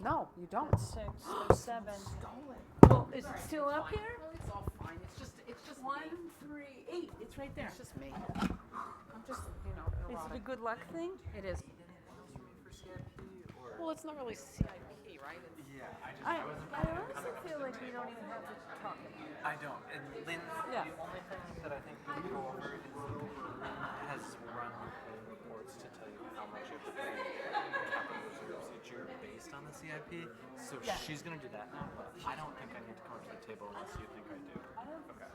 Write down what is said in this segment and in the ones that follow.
No, you don't. 6, there's 7. Stolen. Well, is it still up here? It's all fine. It's just 1, 3, 8. It's right there. It's just me. I'm just, Is it a neurotic. good luck thing? It is. Well, it's not really CIP, right? I honestly feel like we don't even have to talk about it. I don't. And Lynn, Yeah. the only thing that I think we can go over is Lynn has run reports to tell you how much you have to pay in capital reserves each year based on the CIP. So Yeah. she's going to do that now, but I don't think I need to come to the table unless you think I do. I don't Okay.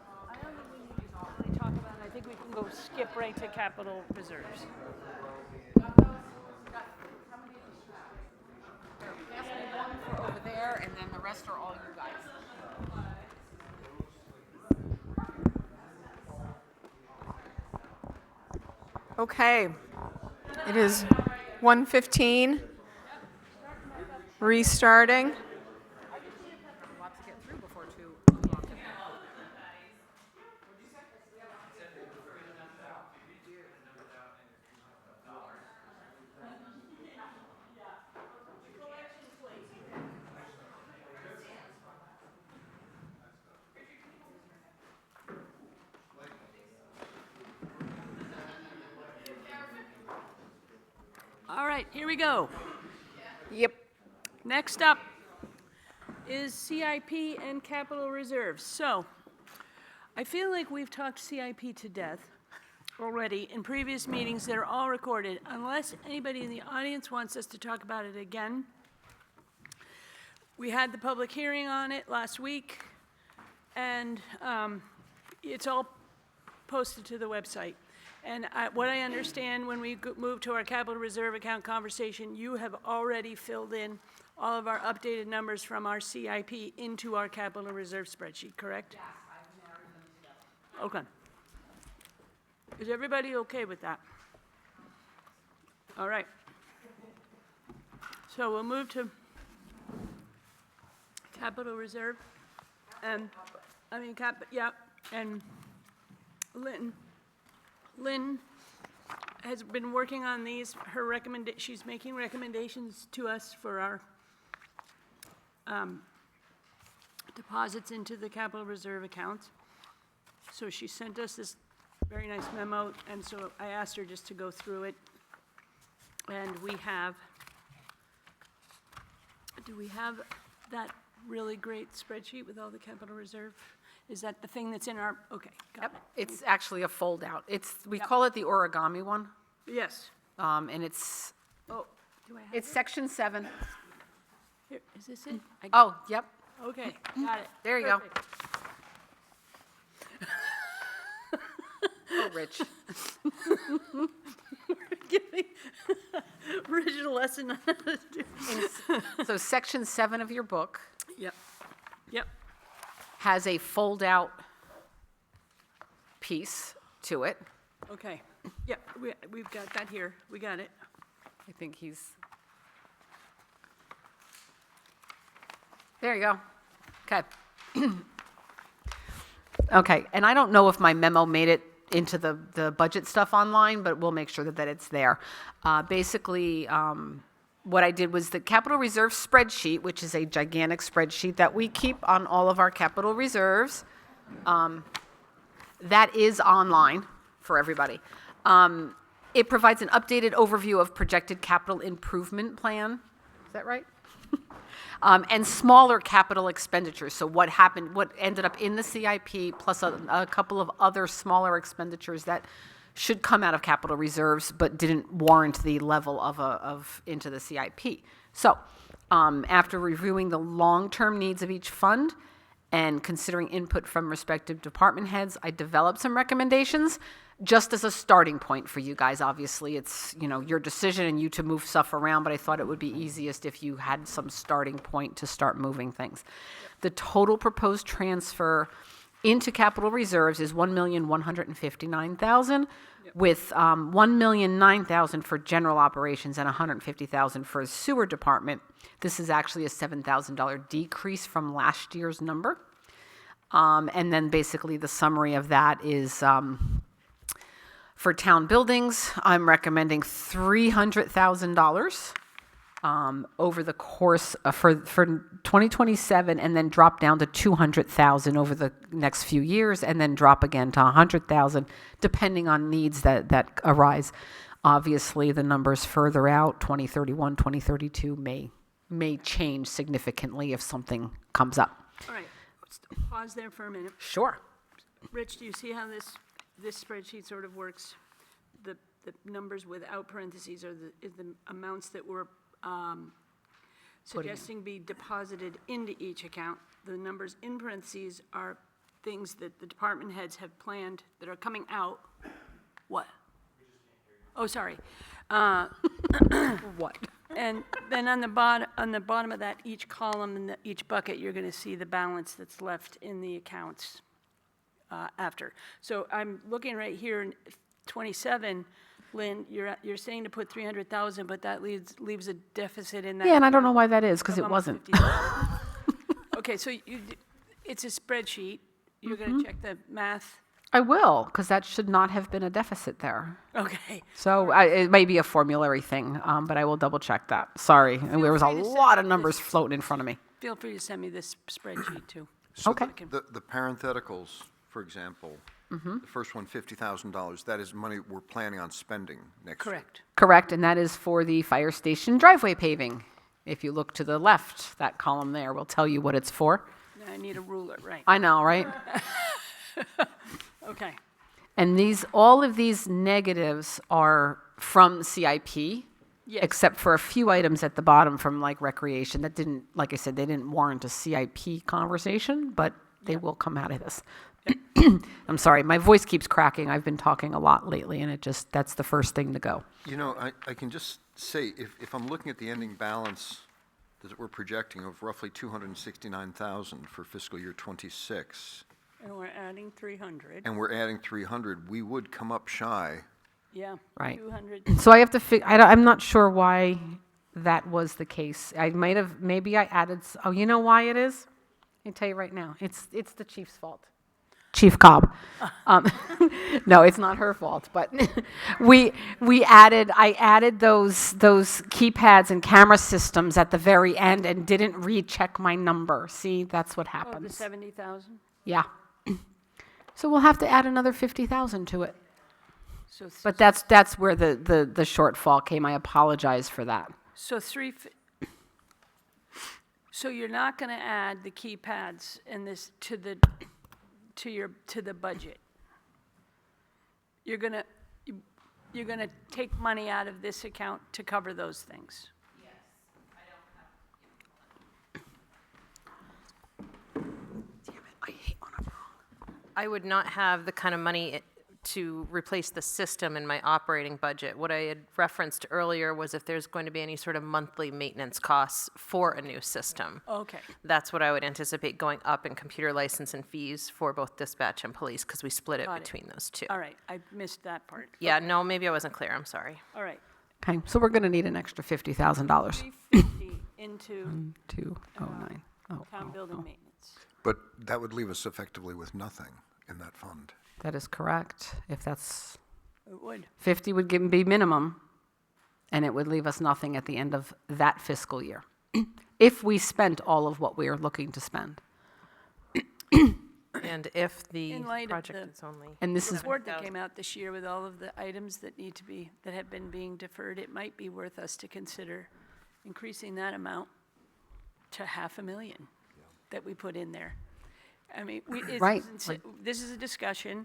think we need to really talk about it. I think we can go skip right to capital reserves. Pass me one for over there, and then the rest are all you guys. Okay, it is 1:15. Restarting. Lots to get through before 2 o'clock. All right, here we go. Yep. Next up is CIP and capital reserves. So I feel like we've talked CIP to death already in previous meetings that are all recorded. Unless anybody in the audience wants us to talk about it again. We had the public hearing on it last week, and it's all posted to the website. And what I understand, when we move to our capital reserve account conversation, you have already filled in all of our updated numbers from our CIP into our capital reserve spreadsheet, correct? Yes, I've narrowed them down. Okay. Is everybody okay with that? All right. So we'll move to capital reserve. And, and Lynn has been working on these. She's making recommendations to us for our deposits into the capital reserve accounts. So she sent us this very nice memo, and so I asked her just to go through it. And do we have that really great spreadsheet with all the capital reserve? Is that the thing that's in our, okay, got Yep. it. It's actually a fold out. We Yep. call it the origami one, Yes. and it's Oh, do I have it's it? section 7. Here, is this it? Oh, yep. Okay, got it. There you go. Perfect. Oh, Rich. Giving Rich a lesson on how to do. So section 7 of your book Yep, yep, has a fold out piece to it. okay. Yep, we've got that here. We got it. I think he's. There you go. Okay. Okay, and I don't know if my memo made it into the budget stuff online, but we'll make sure that it's there. Basically, what I did was the capital reserve spreadsheet, which is a gigantic spreadsheet that we keep on all of our capital reserves. That is online for everybody. It provides an updated overview of projected capital improvement plan. Is that right? And smaller capital expenditures. So what ended up in the CIP, plus a couple of other smaller expenditures that should come out of capital reserves, but didn't warrant the level of into the CIP. So after reviewing the long-term needs of each fund and considering input from respective department heads, I developed some recommendations just as a starting point for you guys. Obviously, it's your decision and you to move stuff around, but I thought it would be easiest if you had some starting point to start moving things. The total proposed transfer into capital reserves is $1,159,000, with $1,009,000 for general operations and $150,000 for the sewer department. This is actually a $7,000 decrease from last year's number. And then basically the summary of that is for town buildings, I'm recommending $300,000 over the course for 2027, and then drop down to 200,000 over the next few years, and then drop again to 100,000, depending on needs that arise. Obviously, the numbers further out, 2031, 2032, may change significantly if something comes up. All right, let's pause there for a minute. Sure. Rich, do you see how this spreadsheet sort of works? The numbers without parentheses are the amounts that we're suggesting be deposited into each account. The numbers in parentheses are things that the department heads have planned that are coming out. What? Oh, sorry. What? And then on the bottom of that, each column and each bucket, you're going to see the balance that's left in the accounts after. So I'm looking right here in 27. Lynn, you're saying to put 300,000, but that leaves a deficit in that. Yeah, and I don't know why that is, because of it almost wasn't. 50,000. Okay, so it's a spreadsheet. You're going to check the math. I will, because that should not have been a deficit there. Okay. So it may be a formulary thing, but I will double check that. Sorry, and there was a free to send lot of me numbers this. floating in front of me. Feel free to send me this spreadsheet too. So Okay. the parentheticals, for example, the first one, $50,000, that is money we're planning on spending next year. Correct. Correct, and that is for the fire station driveway paving. If you look to the left, that column there will tell you what it's for. Now I need a ruler, right? I know, right? Okay. And all of these negatives are from CIP, Yes. except for a few items at the bottom from like recreation that didn't, like I said, they didn't warrant a CIP conversation, but they will come out of this. I'm sorry, my voice keeps cracking. I've been talking a lot lately, and that's the first thing to go. You know, I can just say, if I'm looking at the ending balance that we're projecting of roughly $269,000 for fiscal year '26, And we're adding 300. and we're adding 300, we would come up shy. Yeah. Right. 200. So I have to I'm not sure why that was the case. Maybe I added, oh, you know why it is? I can tell you right now. It's the chief's fault. Chief Cobb. No, it's not her fault, but I added those keypads and camera systems at the very end and didn't recheck my number. See, that's what Oh, the happens. 70,000? Yeah. So we'll have to add another 50,000 to it. So, But that's where the shortfall came. I apologize for that. so so you're not going to add the keypads and this to the budget. You're going to take money out of this account to cover those things. I would not have the kind of money to replace the system in my operating budget. What I had referenced earlier was if there's going to be any sort of monthly maintenance costs for a new system. Okay. That's what I would anticipate going up in computer license and fees for both dispatch and police, because we split it Got it. between those two. All right. I missed that part. Yeah, no, maybe I wasn't clear, I'm sorry. All right. Okay, so we're going to need an extra $50,000. 350 into 209. town building maintenance. But that would leave us effectively with nothing in that fund. That is correct. If that's It would. 50 would be minimum, and it would leave us nothing at the end of that fiscal year. If we spent all of what we are looking to spend. And if the In light of project the- is only, And this is, Report that came out this year with all of the items that have been being deferred, it might be worth us to consider increasing that amount to $500,000 that we put in there. I mean, Right. This is a discussion,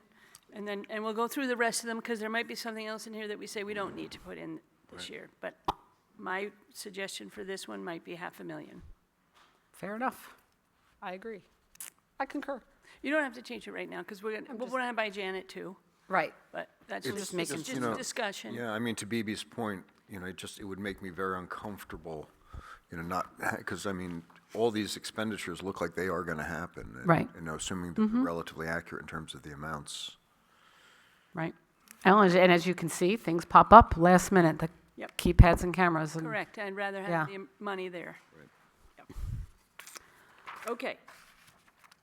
and we'll go through the rest of them, because there might be something else in here that we say we don't need to put in this year. But my suggestion for this one might be $500,000. fair enough. I agree. I concur. You don't have to change it right now, because we're gonna buy Janet too, Right. but that's It's just making just you a know, discussion. Yeah, I mean, to BB's point, you know, it would make me very uncomfortable, you know, not, because, I mean, all these expenditures look like they are going to happen. And, Right. You know, assuming that they're relatively accurate in terms of the amounts. Right. And as you can see, things pop up last minute, the Yep. keypads and cameras. And Correct, I'd rather Yeah. have the money there. Yep. Okay.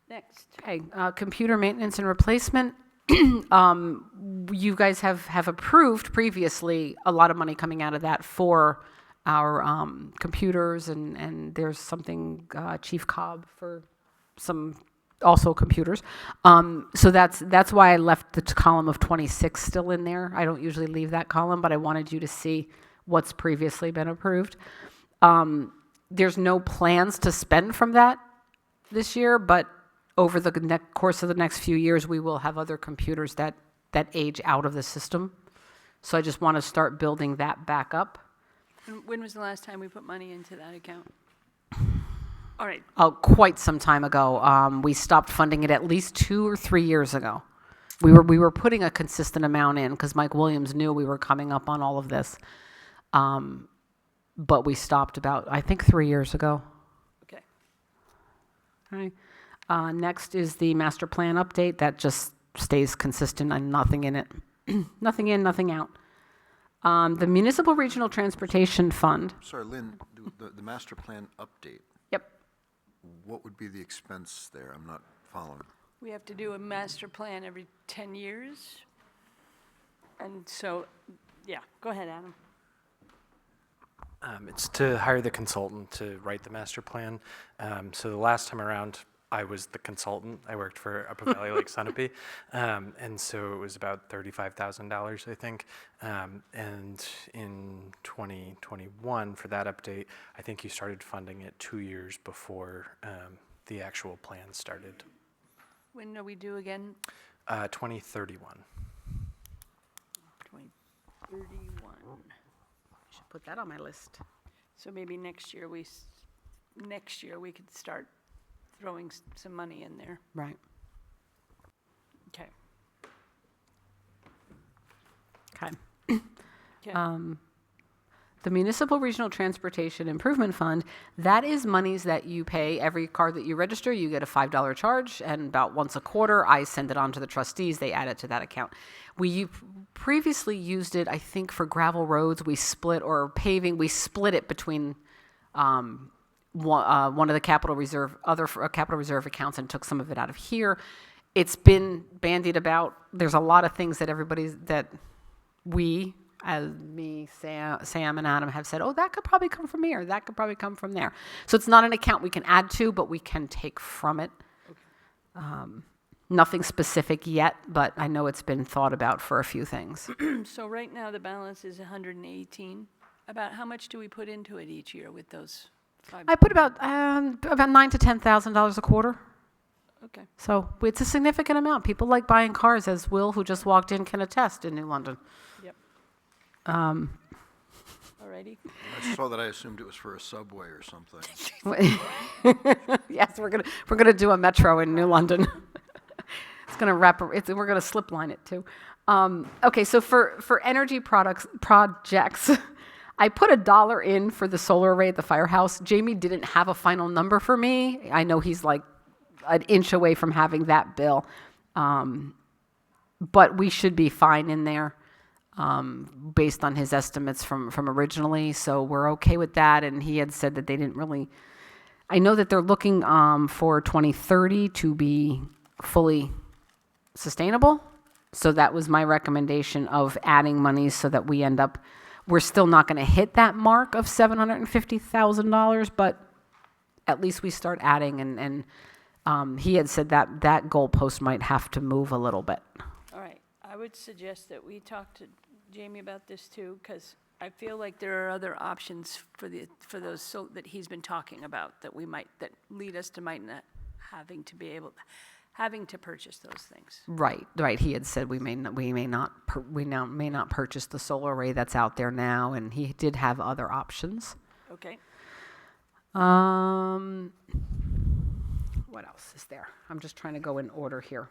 Next. Okay, computer maintenance and replacement. You guys have approved previously a lot of money coming out of that for computers, and there's something, Chief Cobb for some also computers. So that's why I left the column of 26 still in there. I don't usually leave that column, but I wanted you to see what's previously been approved. There's no plans to spend from that this year, but over the course of the next few years, we will have other computers that age out of the system. So I just want to start building that back up. And when was the last time we put money into that account? All right, Oh, quite some time ago. We stopped funding it at least 2 or 3 years ago. We were putting a consistent amount in because Mike Williams knew we were coming up on all of this. But we stopped about, I think, 3 years ago. okay. Okay. Next is the master plan update. That just stays consistent and nothing in it. Nothing in, nothing out. The Municipal Regional Transportation Fund. Sorry, Lynn, the master plan update, Yep. what would be the expense there? I'm not following. We have to do a master plan every 10 years. And so, yeah, go ahead, Adam. It's to hire the consultant to write the master plan. So the last time around, I was the consultant. I worked for Upper Valley Lake Sunapee. And so it was about $35,000, I think. And in 2021, for that update, I think you started funding it 2 years before the actual plan started. When are we due again? 2031. 2031. Should put that on my list. So maybe next year we could start throwing some money in there. Right. Okay. Okay. Okay. The Municipal Regional Transportation Improvement Fund, that is monies that you pay. Every car that you register, you get a $5 charge, and about once a quarter, I send it on to the trustees. They add it to that account. We previously used it, I think, for gravel roads. Or paving. We split it between one of the capital reserve accounts and took some of it out of here. It's been bandied about. There's a lot of things that we, as me, Sam, and Adam have said, oh, that could probably come from here. That could probably come from there. So it's not an account we can add to, but we can take from it. Nothing specific yet, but I know it's been thought about for a few things. So right now, the balance is 118. About how much do we put into it each year with those 5? I put about $9,000 to $10,000 a quarter. Okay. So it's a significant amount. People like buying cars, as Will, who just walked in, can attest in New London. Yep. Um, Alrighty. I saw that. I assumed it was for a subway or something. yes, we're gonna do a metro in New London. It's gonna we're gonna slip line it too. Okay, so for energy projects, I put $1 in for the solar array at the firehouse. Jamie didn't have a final number for me. I know he's like an inch away from having that bill, but we should be fine in there. Based on his estimates from originally, so we're okay with that. And he had said that they didn't really. I know that they're looking for 2030 to be fully sustainable. So that was my recommendation of adding money so that we end up. We're still not going to hit that mark of $750,000, but at least we start adding. And he had said that goalpost might have to move a little bit. All right. I would suggest that we talk to Jamie about this too, because I feel like there are other options for those that he's been talking about that lead us to might not having to purchase those things. Right. He had said we may not purchase the solar array that's out there now, and he did have other options. Okay. What else is there? I'm just trying to go in order here.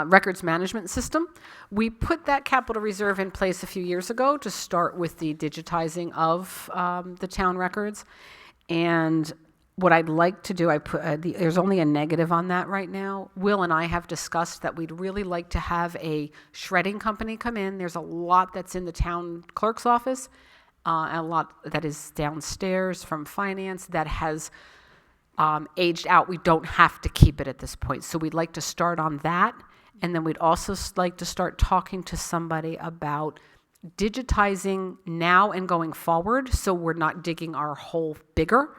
Records management system. We put that capital reserve in place a few years ago to start with the digitizing of the town records. And what I'd like to do, there's only a negative on that right now. Will and I have discussed that we'd really like to have a shredding company come in. There's a lot that's in the town clerk's office, a lot that is downstairs from finance that has aged out. We don't have to keep it at this point. So we'd like to start on that. And then we'd also like to start talking to somebody about digitizing now and going forward, so we're not digging our hole bigger.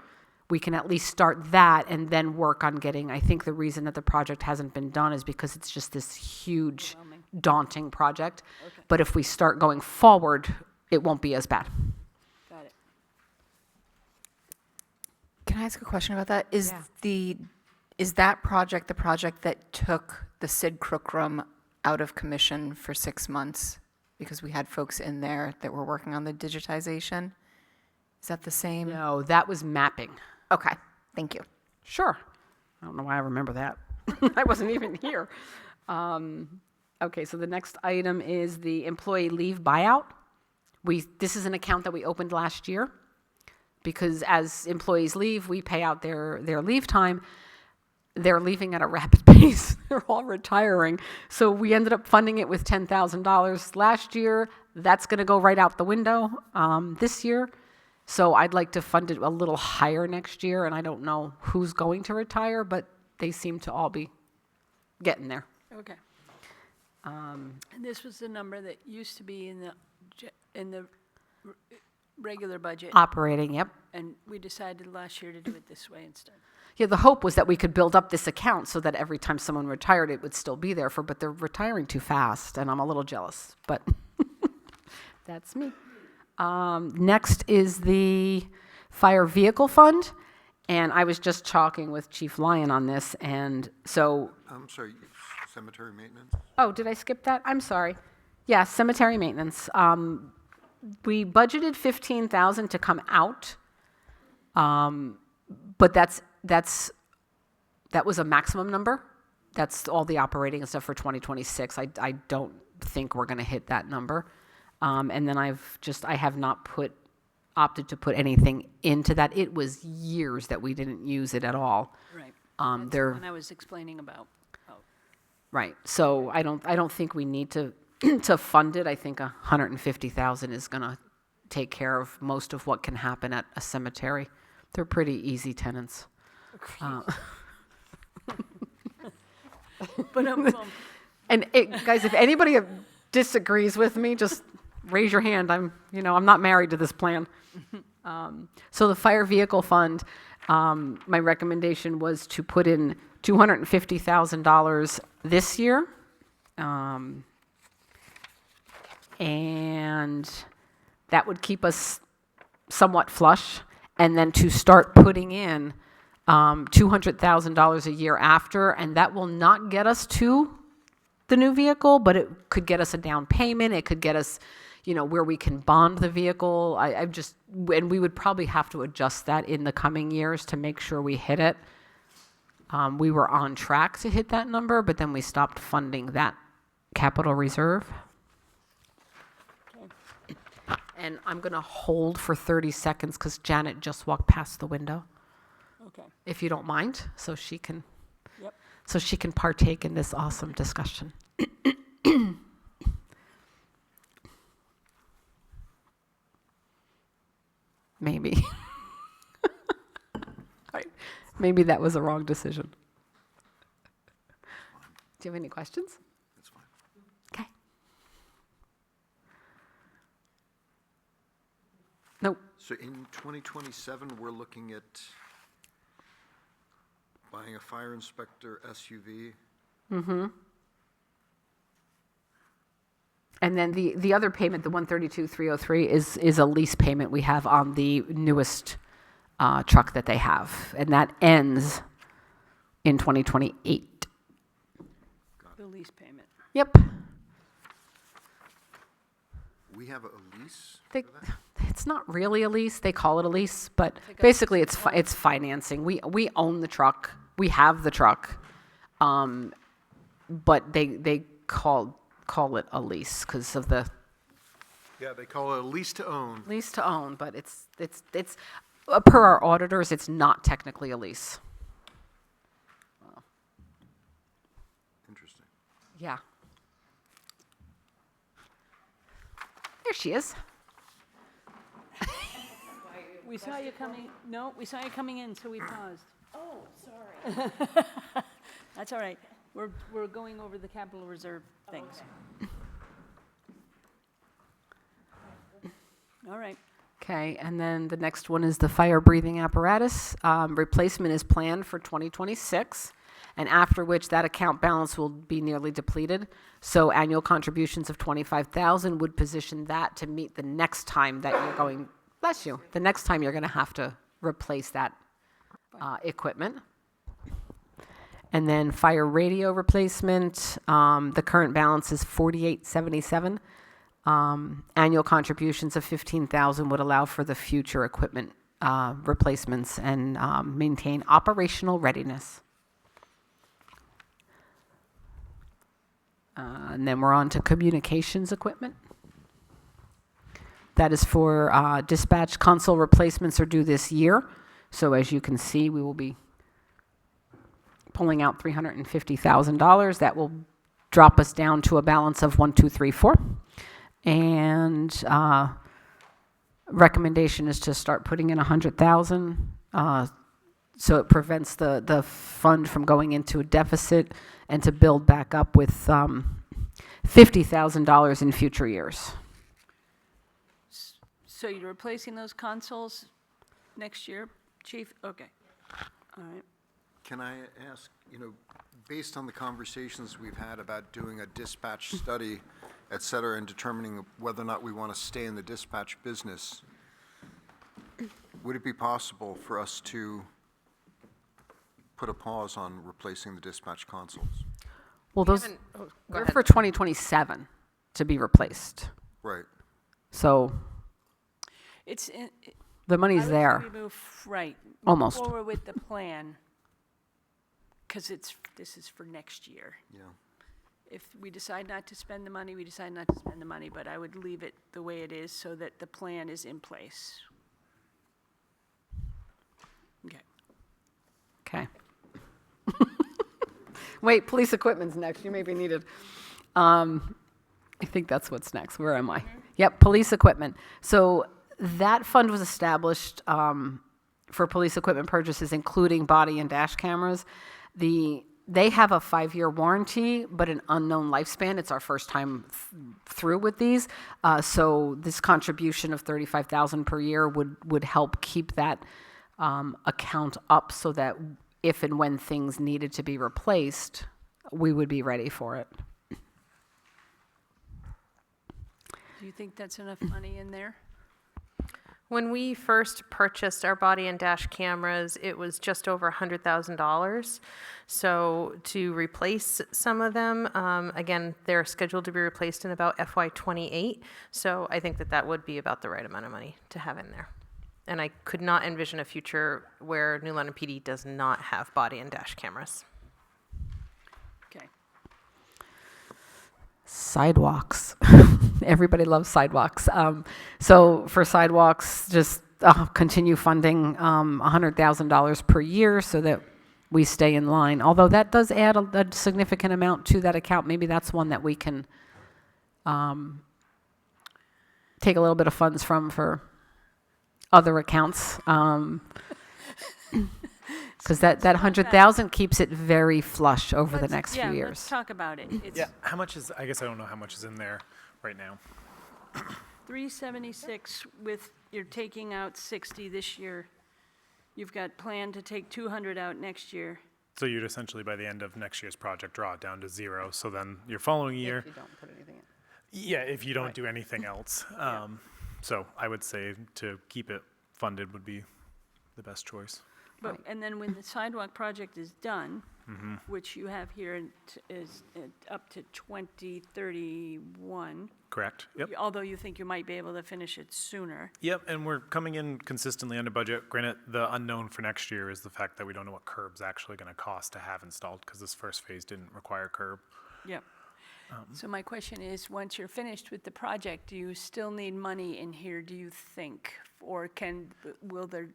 We can at least start that and then work on getting, I think the reason that the project hasn't been done is because it's just this huge, daunting project. Okay. But if we start going forward, it won't be as bad. Got it. Can I ask a question about that? Yeah. Is that project the project that took the Sid Crook room out of commission for 6 months? Because we had folks in there that were working on the digitization? Is that the same? No, that was mapping. Okay, thank you. Sure. I don't know why I remember that. I wasn't even here. Okay, so the next item is the employee leave buyout. This is an account that we opened last year because as employees leave, we pay out their leave time. They're leaving at a rapid pace. They're all retiring. So we ended up funding it with $10,000 last year. That's going to go right out the window this year. So I'd like to fund it a little higher next year, and I don't know who's going to retire, but they seem to all be getting there. Okay. And this was the number that used to be in the regular budget, Operating, yep. and we decided last year to do it this way instead. Yeah, the hope was that we could build up this account so that every time someone retired, it would still be there but they're retiring too fast, and I'm a little jealous, but that's me. Next is the fire vehicle fund, and I was just talking with Chief Lyon on this, and so, I'm sorry, cemetery maintenance? oh, did I skip that? I'm sorry. Yeah, cemetery maintenance. We budgeted $15,000 to come out, but that was a maximum number. That's all the operating and stuff for 2026. I don't think we're going to hit that number. And then I have not opted to put anything into that. It was years that we didn't use it at all. Right. That's the There, one I was explaining about. Oh, right. So I don't think we need to to fund it. I think $150,000 is going to take care of most of what can happen at a cemetery. They're pretty easy tenants. But And guys, if anybody disagrees with me, just raise your hand. I'm not married to this plan. So the fire vehicle fund, my recommendation was to put in $250,000 this year. And that would keep us somewhat flush. And then to start putting in $200,000 a year after, and that will not get us to the new vehicle, but it could get us a down payment. It could get us, where we can bond the vehicle. And we would probably have to adjust that in the coming years to make sure we hit it. We were on track to hit that number, but then we stopped funding that capital reserve. And I'm going to hold for 30 seconds because Janet just walked past the window, okay. if you don't mind, so she can Yep. partake in this awesome discussion. Maybe. Right. Maybe that was a wrong decision. Do you have any questions? That's fine. Okay. Nope. So in 2027, we're looking at buying a fire inspector SUV. And then the other payment, the $132,303, is a lease payment we have on the newest truck that they have, and that ends in 2028. The lease payment. Yep. We have a lease They, for that? it's not really a lease. They call it a lease, but basically it's financing. We own the truck. We have the truck, but they call it a lease because of the Yeah, they call it a lease to own. lease to own. But it's per our auditors, it's not technically a lease. Interesting. Yeah. There she is. We saw you coming, no, we saw you coming in, so we paused. Oh, sorry. That's all right. We're going over the capital reserve things. all right. Okay, and then the next one is the fire breathing apparatus. Replacement is planned for 2026, and after which that account balance will be nearly depleted. So annual contributions of 25,000 would position that to meet the next time that you're going, bless you, the next time you're going to have to replace that equipment. And then fire radio replacement, the current balance is 4877. Annual contributions of 15,000 would allow for the future equipment replacements and maintain operational readiness. And then we're on to communications equipment. That is for dispatch console replacements are due this year. So as you can see, we will be pulling out $350,000. That will drop us down to a balance of 1,234. And recommendation is to start putting in 100,000, so it prevents the fund from going into a deficit, and to build back up with $50,000 in future years. So you're replacing those consoles next year, Chief? Okay, all right. Can I ask, based on the conversations we've had about doing a dispatch study, et cetera, and determining whether or not we want to stay in the dispatch business, would it be possible for us to put a pause on replacing the dispatch consoles? Well, those Go they're ahead. for 2027 to be replaced. Right. So It's in, the money's there. we move, right. Almost. Move forward with the plan, because this is for next year. Yeah. If we decide not to spend the money, we decide not to spend the money, but I would leave it the way it is so that the plan is in place. Okay. Okay. Wait, police equipment's next. You may be needed. I think that's what's next. Where am I? Yep, police equipment. So that fund was established for police equipment purchases, including body and dash cameras. They have a 5-year warranty, but an unknown lifespan. It's our first time through with these. So this contribution of $35,000 per year would help keep that account up, so that if and when things needed to be replaced, we would be ready for it. Do you think that's enough money in there? When we first purchased our body and dash cameras, it was just over $100,000. So to replace some of them, again, they're scheduled to be replaced in about FY28. So I think that would be about the right amount of money to have in there. And I could not envision a future where New London PD does not have body and dash cameras. Okay. Sidewalks. Everybody loves sidewalks. So for sidewalks, just continue funding $100,000 per year so that we stay in line. Although that does add a significant amount to that account. Maybe that's one that we can take a little bit of funds from for other accounts. Because that 100,000 keeps it very flush over the next few Yeah, let's years. talk about it. It's Yeah, how much is, I guess I don't know how much is in there right now. 376 with, you're taking out 60 this year. You've got planned to take 200 out next year. So you'd essentially, by the end of next year's project, draw it down to 0. So then your following year, If you don't put anything in. yeah, if you don't do anything else. So I would say to keep it funded would be the best choice. But, and then when the sidewalk project is done, Mm-hmm. which you have here is up to 2031, Correct? Yep. although you think you might be able to finish it sooner. Yep, and we're coming in consistently under budget. Granted, the unknown for next year is the fact that we don't know what curb's actually going to cost to have installed, because this first phase didn't require curb. Yep. So my question is, once you're finished with the project, do you still need money in here, do you think? Or will there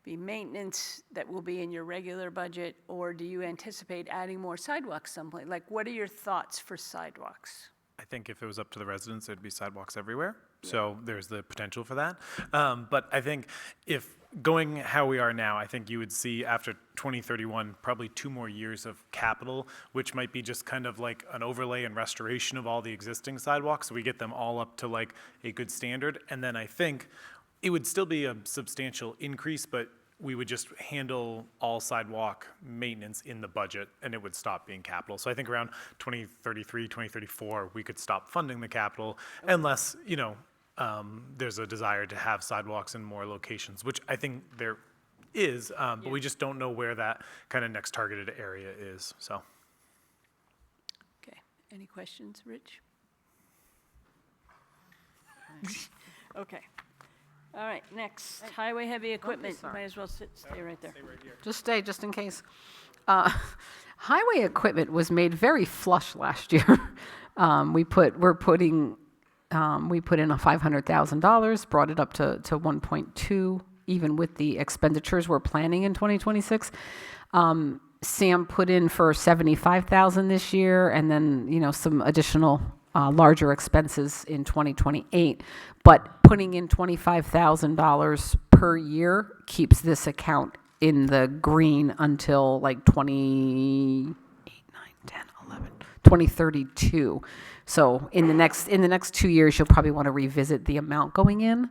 be maintenance that will be in your regular budget, or do you anticipate adding more sidewalks someplace? Like, what are your thoughts for sidewalks? I think if it was up to the residents, there'd be sidewalks everywhere. So there's the potential for that. But I think if going how we are now, I think you would see after 2031, probably 2 more years of capital, which might be just kind of like an overlay and restoration of all the existing sidewalks. So we get them all up to like a good standard. And then I think it would still be a substantial increase, but we would just handle all sidewalk maintenance in the budget and it would stop being capital. So I think around 2033, 2034, we could stop funding the capital unless, there's a desire to have sidewalks in more locations, which I think there is, but we just don't know where that kind of next targeted area is, so. Okay, any questions, Rich? Okay. All right, next, highway heavy equipment. sorry. Might as well stay right there. Just stay, just in case. Highway equipment was made very flush last year. We put in a $500,000, brought it up to 1.2, even with the expenditures we're planning in 2026. Sam put in for 75,000 this year, and then some additional larger expenses in 2028. But putting in $25,000 per year keeps this account in the green until like 2032. So in the next 2 years, you'll probably want to revisit the amount going in.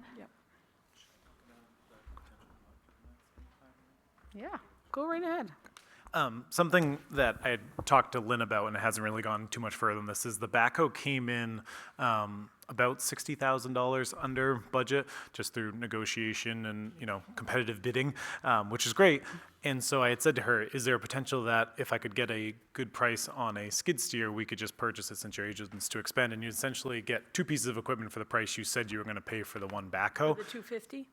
Yeah, go right ahead. Something that I had talked to Lynn about, and it hasn't really gone too much further than this, is the backhoe came in about $60,000 under budget just through negotiation and competitive bidding, which is great. And so I had said to her, is there a potential that if I could get a good price on a skid steer, we could just purchase it since your agent's to expend, and you essentially get 2 pieces of equipment for the price you said you were going to pay for the one backhoe. The 250?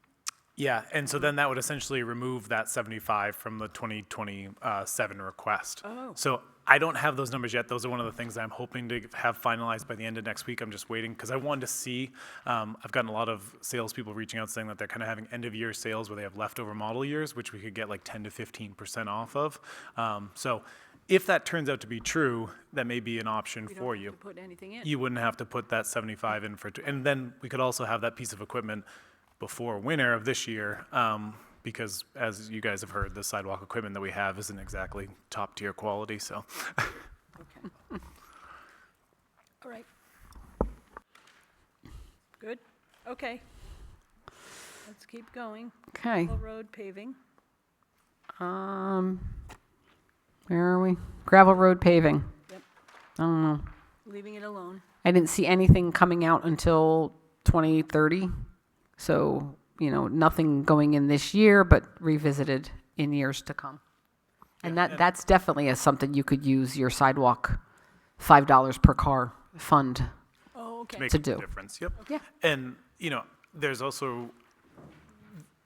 Yeah, and so then that would essentially remove that 75 from the 2027 request. Oh. So I don't have those numbers yet. Those are one of the things I'm hoping to have finalized by the end of next week. I'm just waiting because I wanted to see. I've gotten a lot of salespeople reaching out saying that they're kind of having end of year sales where they have leftover model years, which we could get like 10 to 15% off of. So if that turns out to be true, that may be an option We for don't you. have to put anything in. You wouldn't have to put that 75 in for, and then we could also have that piece of equipment before winter of this year, because as you guys have heard, the sidewalk equipment that we have isn't exactly top tier quality, so. Okay. All right. Good, okay. Let's keep going. Okay. Gravel road paving. Where are we? Gravel road paving. Yep. I don't know. Leaving it alone. I didn't see anything coming out until 2030. So, nothing going in this year, but revisited in years to come. And that's definitely something you could use your sidewalk $5 per car fund. Oh, okay. Make To a do. difference, yep. Yeah. And, there's also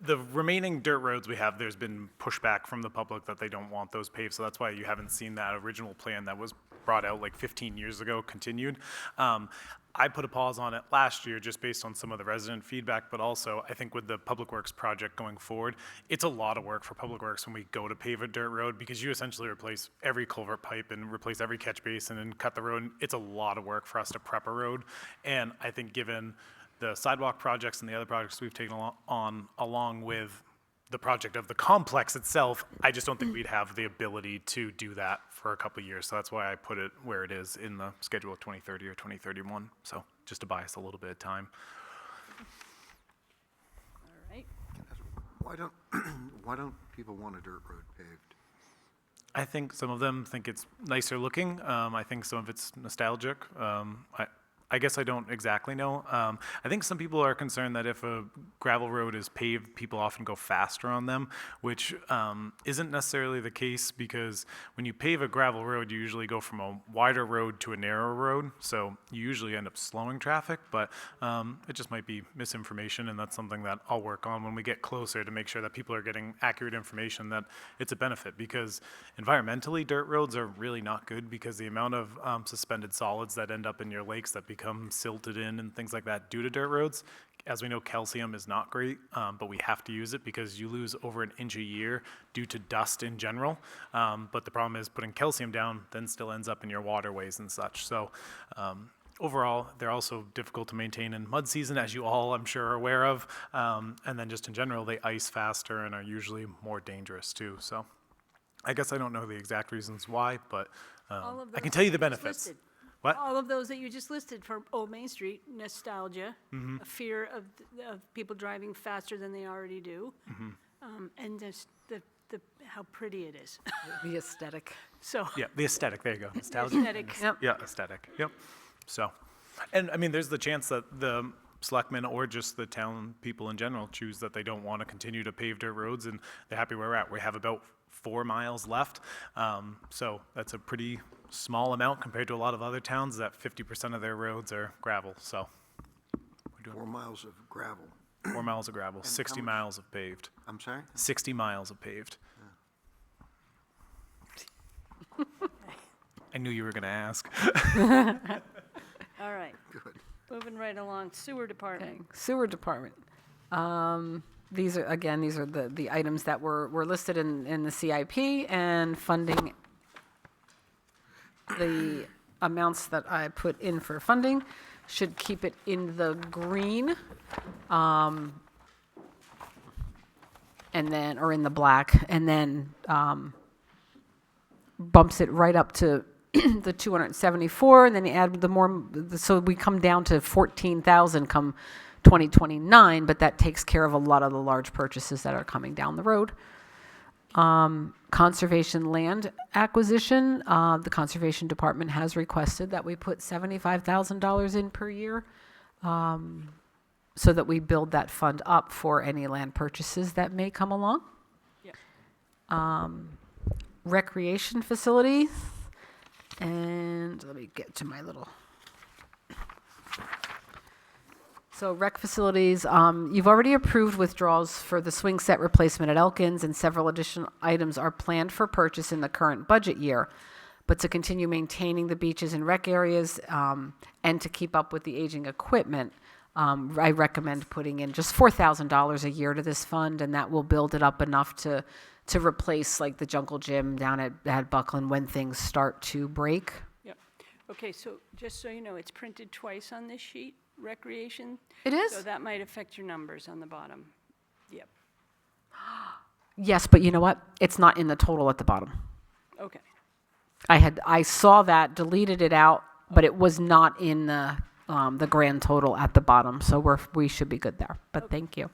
the remaining dirt roads we have, there's been pushback from the public that they don't want those paved, so that's why you haven't seen that original plan that was brought out like 15 years ago continued. I put a pause on it last year just based on some of the resident feedback, but also I think with the Public Works project going forward, it's a lot of work for Public Works when we go to pave a dirt road because you essentially replace every culvert pipe and replace every catch basin and cut the road. It's a lot of work for us to prep a road. And I think given the sidewalk projects and the other projects we've taken on along with the project of the complex itself, I just don't think we'd have the ability to do that for a couple of years. So that's why I put it where it is in the schedule of 2030 or 2031. So just to buy us a little bit of time. All right. Why don't people want a dirt road paved? I think some of them think it's nicer looking. I think some of it's nostalgic. I guess I don't exactly know. I think some people are concerned that if a gravel road is paved, people often go faster on them, which isn't necessarily the case because when you pave a gravel road, you usually go from a wider road to a narrower road. So you usually end up slowing traffic, but it just might be misinformation, and that's something that I'll work on when we get closer to make sure that people are getting accurate information that it's a benefit, because environmentally, dirt roads are really not good because the amount of suspended solids that end up in your lakes that become silted in and things like that due to dirt roads. As we know, calcium is not great, but we have to use it because you lose over an inch a year due to dust in general. But the problem is putting calcium down then still ends up in your waterways and such. So overall, they're also difficult to maintain in mud season, as you all, I'm sure, are aware of. And then just in general, they ice faster and are usually more dangerous too. So I guess I don't know the exact reasons why, but All of I can those tell you the that you just benefits. listed. What? All of those that you just listed for Old Main Street, nostalgia, Mm-hmm. a fear of people driving faster than they already do, Mm-hmm. and just how pretty it is. The aesthetic. So, Yeah, the aesthetic, there you go. Nostalgia. aesthetic. Yep. Yeah, aesthetic, yep. So, and I mean, there's the chance that the selectmen or just the town people in general choose that they don't want to continue to pave dirt roads and they're happy where we're at. We have about 4 miles left. So that's a pretty small amount compared to a lot of other towns that 50% of their roads are gravel. So 4 miles of gravel. 4 miles of gravel, 60 much? miles of paved. I'm sorry? 60 miles of paved. I knew you were going to ask. All right, Good. moving right along, sewer department. Okay, sewer department. These are, again, these are the items that were listed in the CIP, and funding, the amounts that I put in for funding should keep it in the green. And then, or in the black, and then bumps it right up to the 274, and then you add the more, so we come down to 14,000 come 2029, but that takes care of a lot of the large purchases that are coming down the road. Conservation land acquisition, the Conservation Department has requested that we put $75,000 in per year, so that we build that fund up for any land purchases that may come along. Yep. Recreation facilities, and let me get to my little. So rec facilities, you've already approved withdrawals for the swing set replacement at Elkins, and several additional items are planned for purchase in the current budget year. But to continue maintaining the beaches and rec areas, and to keep up with the aging equipment, I recommend putting in just $4,000 a year to this fund, and that will build it up enough to replace like the Jungle Gym down at Buckland when things start to break. Yep. Okay, so just so you know, it's printed twice on this sheet, recreation. It is? So that might affect your numbers on the bottom. Yep, Yes, but you know what? It's not in the total at the bottom. okay. I saw that, deleted it out, but it was not in the grand total at the bottom, so we should be good there. But thank you.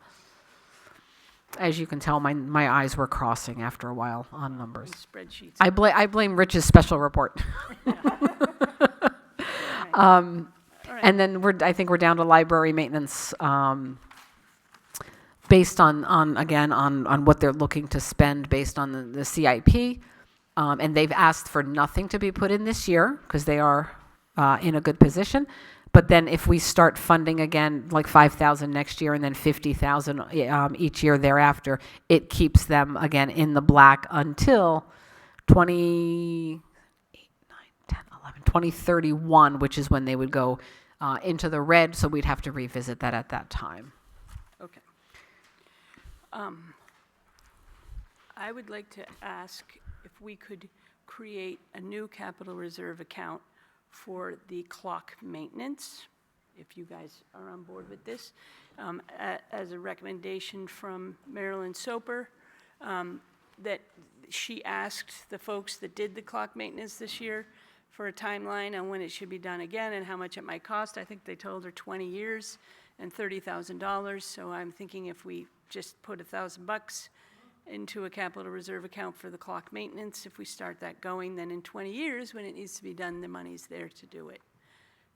As you can tell, my eyes were crossing after a while on numbers. Spreadsheets. I blame Rich's special report. And then I think we're down to library maintenance, based on what they're looking to spend based on the CIP. And they've asked for nothing to be put in this year because they are in a good position. But then if we start funding again, like 5,000 next year and then 50,000 each year thereafter, it keeps them again in the black until 2031, which is when they would go into the red. So we'd have to revisit that at that time. Okay. I would like to ask if we could create a new capital reserve account for the clock maintenance, if you guys are on board with this, as a recommendation from Marilyn Soper, that she asked the folks that did the clock maintenance this year for a timeline on when it should be done again and how much it might cost. I think they told her 20 years and $30,000, so I'm thinking if we just put $1,000 into a capital reserve account for the clock maintenance, if we start that going, then in 20 years, when it needs to be done, the money's there to do it.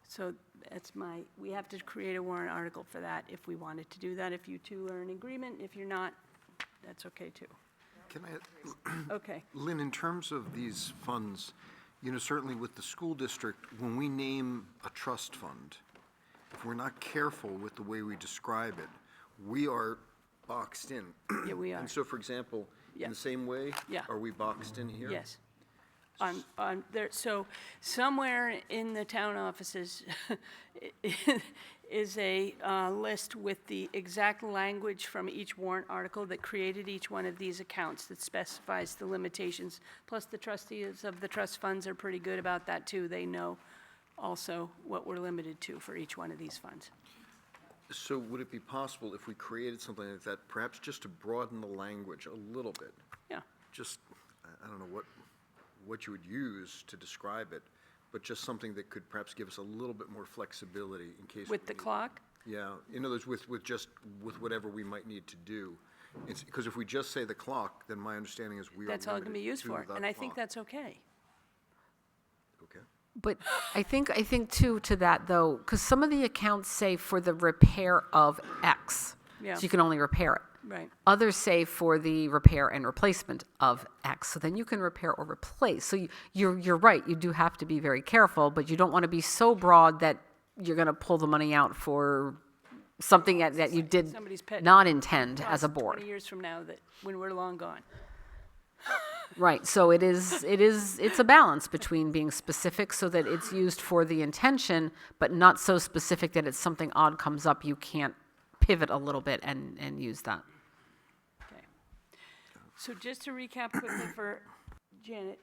So that's we have to create a warrant article for that if we wanted to do that. If you two are in agreement, if you're not, that's okay too. Can Okay, Lynn, in terms of these funds, certainly with the school district, when we name a trust fund, if we're not careful with the way we describe it, we are boxed in. yeah, we are, And so, for example, Yeah. in the same way, Yeah. are we boxed in here? yes. On there, so somewhere in the town offices is a list with the exact language from each warrant article that created each one of these accounts that specifies the limitations. Plus, the trustees of the trust funds are pretty good about that, too. They know also what we're limited to for each one of these funds. So would it be possible if we created something like that, perhaps just to broaden the language a little bit? Yeah, Just, I don't know what you would use to describe it, but just something that could perhaps give us a little bit more flexibility in case. with the clock? Yeah, in other words, with whatever we might need to do. Because if we just say the clock, then my understanding is we are That's all it can be limited used to for, the and I think clock. that's okay. Okay. But I think too, to that though, because some of the accounts say for the repair of X. Yeah. So you can only repair it. Right. Others say for the repair and replacement of X. So then you can repair or replace. So you're right, you do have to be very careful, but you don't want to be so broad that you're going to pull the money out for something that you did Somebody's pet not intend as a Plus, board. 20 years from now, that when we're long gone. Right, so it's a balance between being specific so that it's used for the intention, but not so specific that it's something odd comes up, you can't pivot a little bit and use that. Okay. So just to recap quickly for Janet,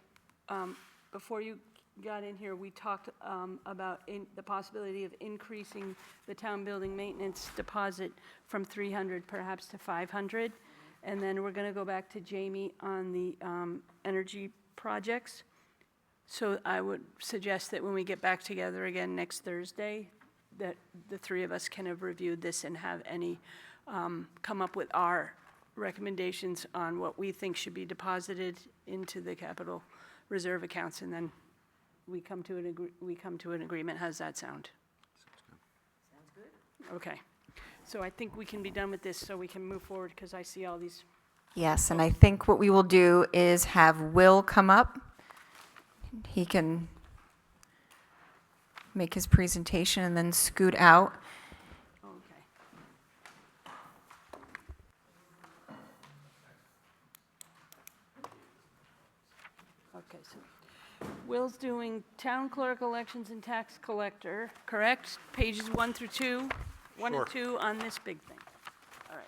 before you got in here, we talked about the possibility of increasing the town building maintenance deposit from 300 perhaps to 500. And then we're going to go back to Jamie on the energy projects. So I would suggest that when we get back together again next Thursday, that the three of us can have reviewed this and have any, come up with our recommendations on what we think should be deposited into the capital reserve accounts, and then we come to an agreement. How's that sound? Sounds good. Okay. So I think we can be done with this, so we can move forward, because I see all these. Yes, and I think what we will do is have Will come up. He can make his presentation and then scoot out. Okay. Okay, so Will's doing town clerk elections and tax collector, correct? Pages 1 through 2, 1 and 2 on this big thing. All right.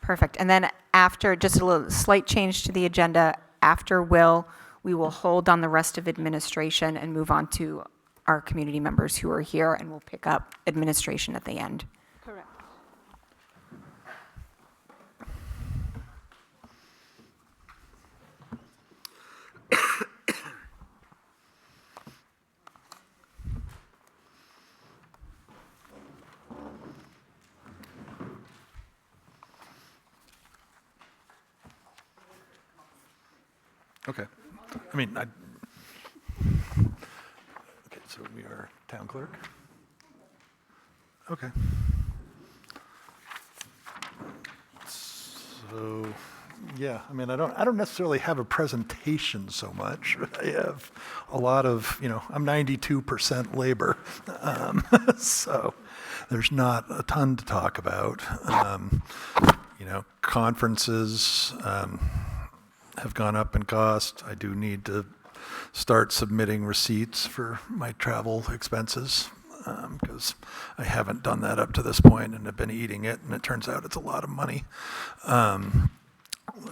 Perfect. And then after, just a little slight change to the agenda, after Will, we will hold on the rest of administration and move on to our community members who are here, and we'll pick up administration at the end. Correct. Okay. I mean, okay, so we are town clerk. Okay. So, yeah, I mean, I don't necessarily have a presentation so much. I have a lot of, I'm 92% labor, so there's not a ton to talk about. Conferences, have gone up in cost. I do need to start submitting receipts for my travel expenses because I haven't done that up to this point and have been eating it, and it turns out it's a lot of money.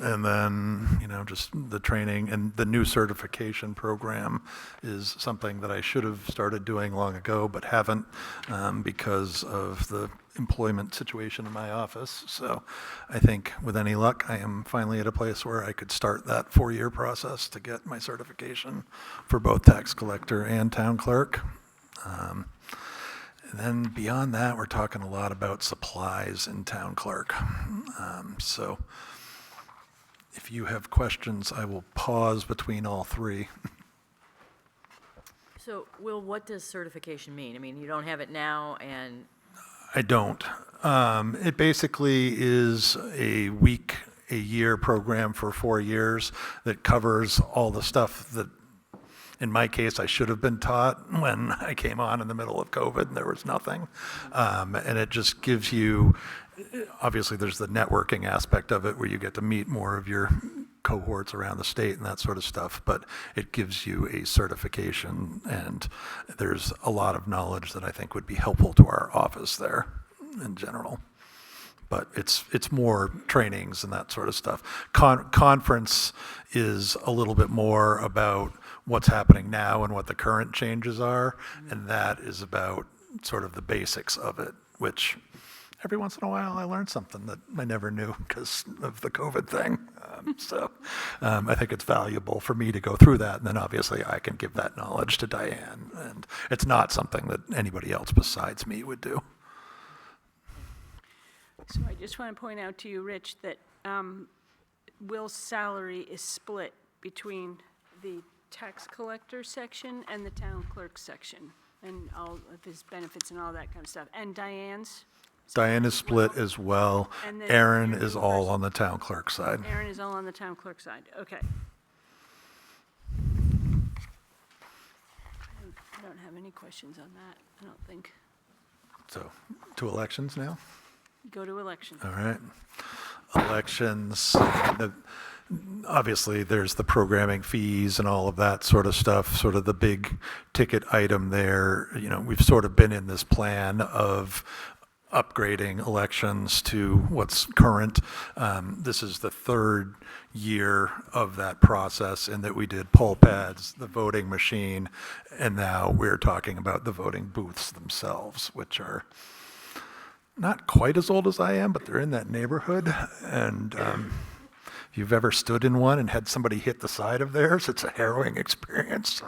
And then, just the training and the new certification program is something that I should have started doing long ago, but haven't because of the employment situation in my office. So I think with any luck, I am finally at a place where I could start that 4-year process to get my certification for both tax collector and town clerk. And then beyond that, we're talking a lot about supplies in town clerk. So if you have questions, I will pause between all three. So, Will, what does certification mean? I mean, you don't have it now, and I don't. It basically is a year program for 4 years that covers all the stuff that, in my case, I should have been taught when I came on in the middle of COVID and there was nothing. And it just gives you, obviously there's the networking aspect of it where you get to meet more of your cohorts around the state and that sort of stuff, but it gives you a certification, and there's a lot of knowledge that I think would be helpful to our office there in general. But it's more trainings and that sort of stuff. Conference is a little bit more about what's happening now and what the current changes are, and that is about sort of the basics of it, which every once in a while I learn something that I never knew because of the COVID thing. I think it's valuable for me to go through that, and then obviously I can give that knowledge to Diane, and it's not something that anybody else besides me would do. So I just want to point out to you, Rich, that Will's salary is split between the tax collector section and the town clerk section, and all of his benefits and all that kind of stuff. And Diane's? Diane is split as well. And then Aaron your is new all person- on the town clerk side. Aaron is all on the town clerk side, okay. I don't have any questions on that, I don't think. So, to elections now? Go to election. All right. Elections, obviously, there's the programming fees and all of that sort of stuff, sort of the big ticket item there. You know, we've sort of been in this plan of upgrading elections to what's current. This is the third year of that process in that we did poll pads, the voting machine, and now we're talking about the voting booths themselves, which are not quite as old as I am, but they're in that neighborhood. And if you've ever stood in one and had somebody hit the side of theirs, it's a harrowing experience.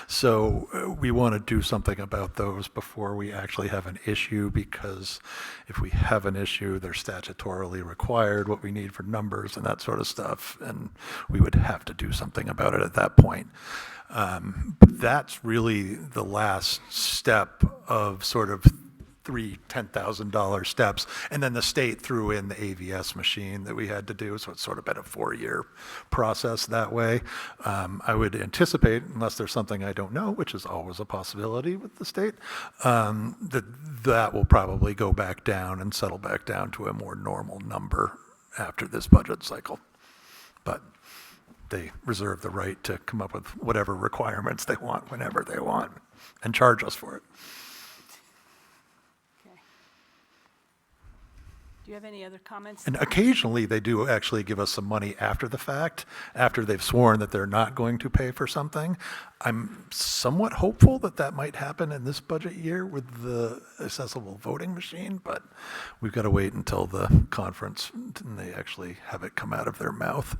So we want to do something about those before we actually have an issue, because if we have an issue, they're statutorily required, what we need for numbers and that sort of stuff, and we would have to do something about it at that point. But that's really the last step of sort of three $10,000 steps, and then the state threw in the AVS machine that we had to do, so it's sort of been a 4-year process that way. I would anticipate, unless there's something I don't know, which is always a possibility with the state, that will probably go back down and settle back down to a more normal number after this budget cycle. But they reserve the right to come up with whatever requirements they want whenever they want and charge us for it. Do you have any other comments? And occasionally, they do actually give us some money after the fact, after they've sworn that they're not going to pay for something. I'm somewhat hopeful that that might happen in this budget year with the accessible voting machine, but we've got to wait until the conference and they actually have it come out of their mouth.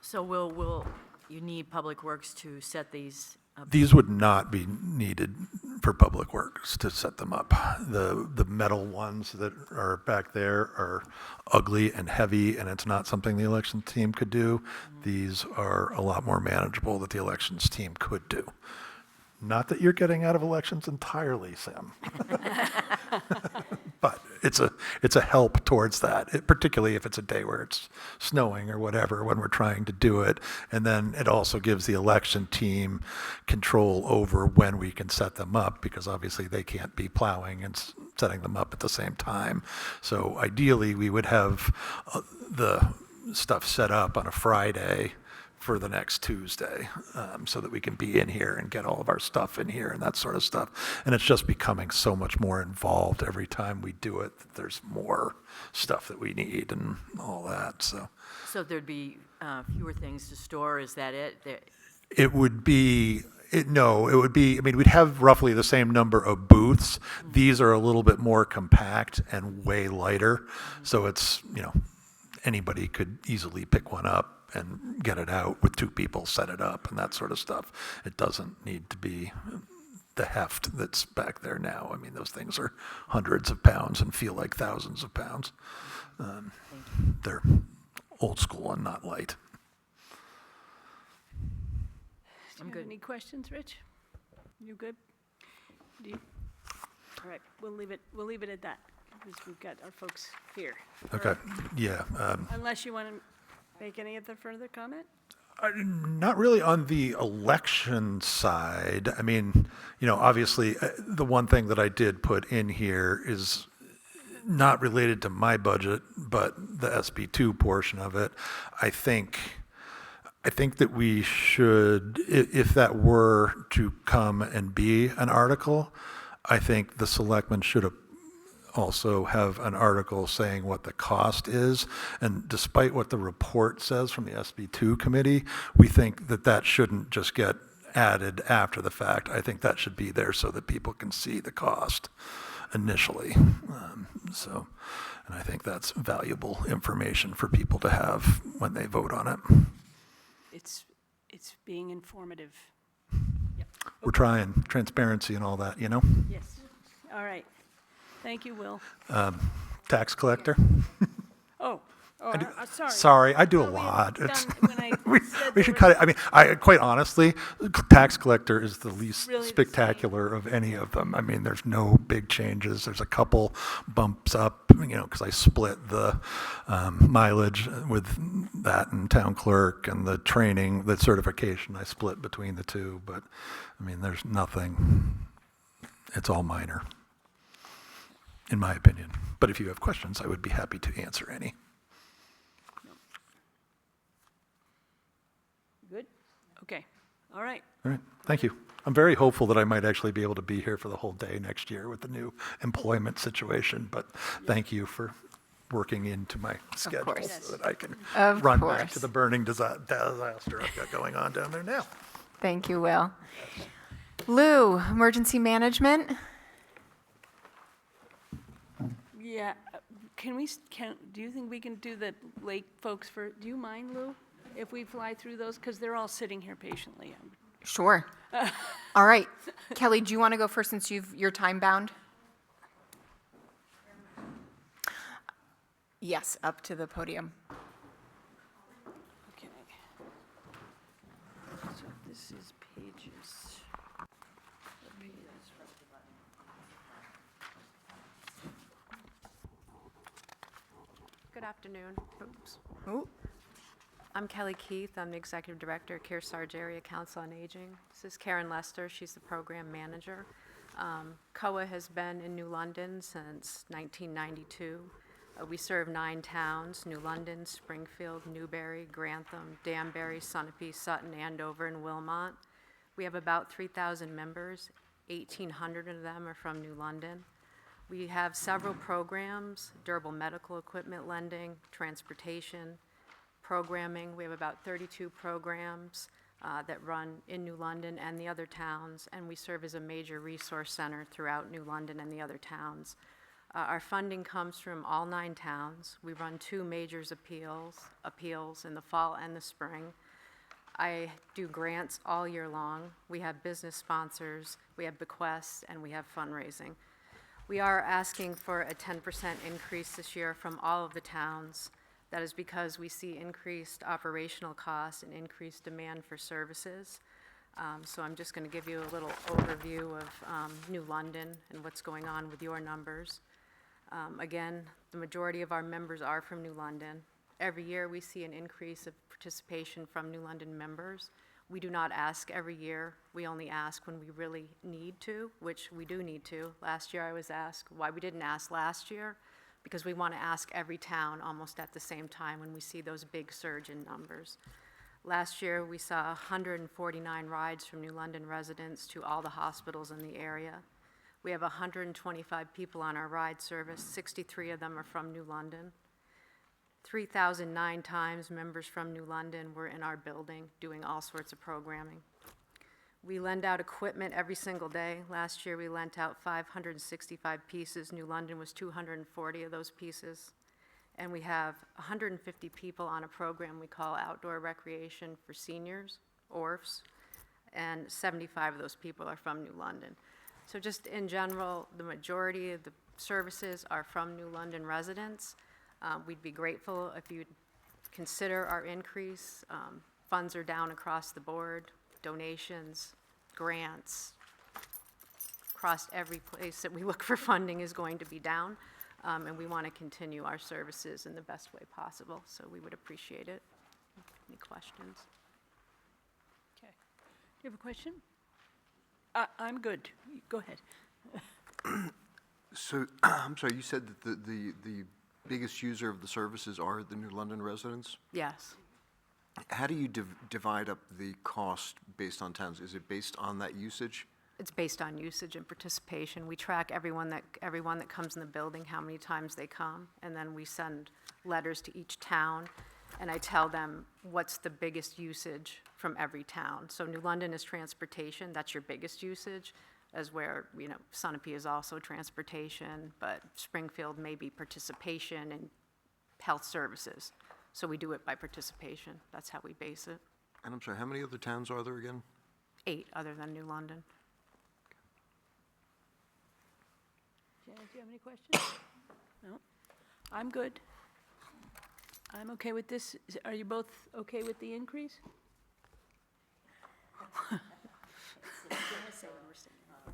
So will you need Public Works to set these up? These would not be needed for Public Works to set them up. The metal ones that are back there are ugly and heavy, and it's not something the elections team could do. These are a lot more manageable that the elections team could do. Not that you're getting out of elections entirely, Sam. But it's a help towards that, particularly if it's a day where it's snowing or whatever when we're trying to do it. And then it also gives the election team control over when we can set them up, because obviously they can't be plowing and setting them up at the same time. So ideally, we would have the stuff set up on a Friday for the next Tuesday, so that we can be in here and get all of our stuff in here and that sort of stuff. And it's just becoming so much more involved every time we do it, that there's more stuff that we need and all that, so. So there'd be fewer things to store, is that it? It would be, it would be, I mean, we'd have roughly the same number of booths. These are a little bit more compact and way lighter, so it's, anybody could easily pick one up and get it out with 2 people, set it up and that sort of stuff. It doesn't need to be the heft that's back there now. I mean, those things are hundreds of pounds and feel like thousands of pounds. They're old school and not light. Do you have any questions, Rich? You good? All right, we'll leave it at that, because we've got our folks here. Okay, yeah. Unless you want to make any other further comment? Not really on the election side. I mean, obviously, the one thing that I did put in here is not related to my budget, but the SB2 portion of it. I think that we should, if that were to come and be an article, I think the selectmen should also have an article saying what the cost is. And despite what the report says from the SB2 committee, we think that that shouldn't just get added after the fact. I think that should be there so that people can see the cost initially. And I think that's valuable information for people to have when they vote on it. It's being informative. We're trying transparency and all that, you know? Yes. All right. Thank you, Will. Tax collector. Sorry. Sorry, I do a Well, we lot. haven't It's, done- when I said we there should was- cut it. I mean, quite honestly, tax collector is the least Really the same. spectacular of any of them. I mean, there's no big changes. There's a couple bumps up, because I split the mileage with that and town clerk, and the training, the certification, I split between the two. But, I mean, there's nothing. It's all minor, in my opinion. But if you have questions, I would be happy to answer any. Good? Okay. All right. All right, thank you. I'm very hopeful that I might actually be able to be here for the whole day next year with the new employment situation, but thank you for working into my schedule course. so that I can Of run back course. to the burning disaster I've got going on down there now. Thank you, Will. Lou, emergency management? Yeah. Do you think we can do the lake folks for, do you mind, Lou, if we fly through those? Because they're all sitting here patiently. Sure. All right. Kelly, do you want to go first since you're time bound? Yes, up to the podium. Okay. So this is pages. Good afternoon. Oops. Ooh. I'm Kelly Keith. I'm the Executive Director at Kearsarge Area Council on Aging. This is Karen Lester. She's the Program Manager. COA has been in New London since 1992. We serve 9 towns: New London, Springfield, Newbury, Grantham, Danbury, Sunapee, Sutton, Andover, and Wilmot. We have about 3,000 members. 1,800 of them are from New London. We have several programs: durable medical equipment lending, transportation, programming. We have about 32 programs that run in New London and the other towns, and we serve as a major resource center throughout New London and the other towns. Our funding comes from all 9 towns. We run 2 major appeals in the fall and the spring. I do grants all year long. We have business sponsors, we have bequests, and we have fundraising. We are asking for a 10% increase this year from all of the towns. That is because we see increased operational costs and increased demand for services. So I'm just going to give you a little overview of New London and what's going on with your numbers. Again, the majority of our members are from New London. Every year we see an increase of participation from New London members. We do not ask every year. We only ask when we really need to, which we do need to. Last year I was asked why we didn't ask last year, because we want to ask every town almost at the same time when we see those big surge in numbers. Last year we saw 149 rides from New London residents to all the hospitals in the area. We have 125 people on our ride service. 63 of them are from New London. 3,009 times members from New London were in our building doing all sorts of programming. We lend out equipment every single day. Last year we lent out 565 pieces. New London was 240 of those pieces. And we have 150 people on a program we call Outdoor Recreation for Seniors, ORFs, and 75 of those people are from New London. So just in general, the majority of the services are from New London residents. We'd be grateful if you'd consider our increase. Funds are down across the board, donations, grants, across every place that we look for funding is going to be down, and we want to continue our services in the best way possible, so we would appreciate it. Any questions? Okay. You have a question? I'm good. Go ahead. So, I'm sorry, you said that the biggest user of the services are the New London residents? Yes. How do you divide up the cost based on towns? Is it based on that usage? it's based on usage and participation. We track everyone that comes in the building, how many times they come, and then we send letters to each town, and I tell them what's the biggest usage from every town. So New London is transportation, that's your biggest usage, as where, Sunapee is also transportation, but Springfield may be participation and health services. So we do it by participation. That's how we base it. And I'm sorry, how many other towns are there again? 8 other than New London. Janet, do you have any questions? No? I'm good. I'm okay with this. Are you both okay with the increase?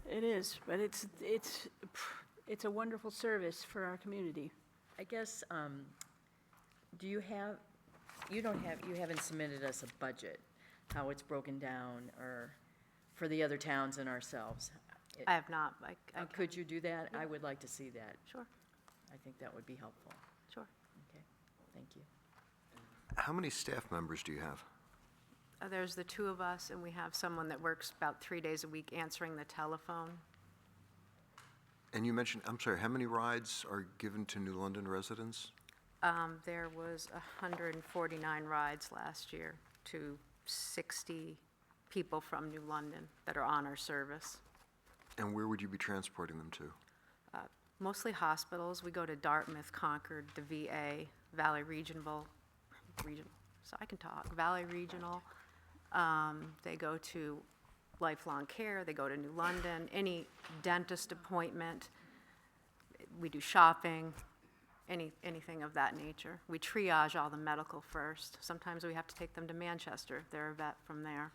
It is, but it's a wonderful service for our community. I guess, you haven't submitted us a budget, how it's broken down, or for the other towns and ourselves. I have not. Could you do that? I would like to see that. Sure, I think that would be helpful. sure. Okay, thank you. How many staff members do you have? There's the 2 of us, and we have someone that works about 3 days a week answering the telephone. And you mentioned, I'm sorry, how many rides are given to New London residents? There was 149 rides last year to 60 people from New London that are on our service. And where would you be transporting them to? Mostly hospitals. We go to Dartmouth, Concord, the VA, Valley Regional, so I can talk, Valley Regional. They go to Lifelong Care, they go to New London, any dentist appointment. We do shopping, anything of that nature. We triage all the medical first. Sometimes we have to take them to Manchester. They're a vet from there.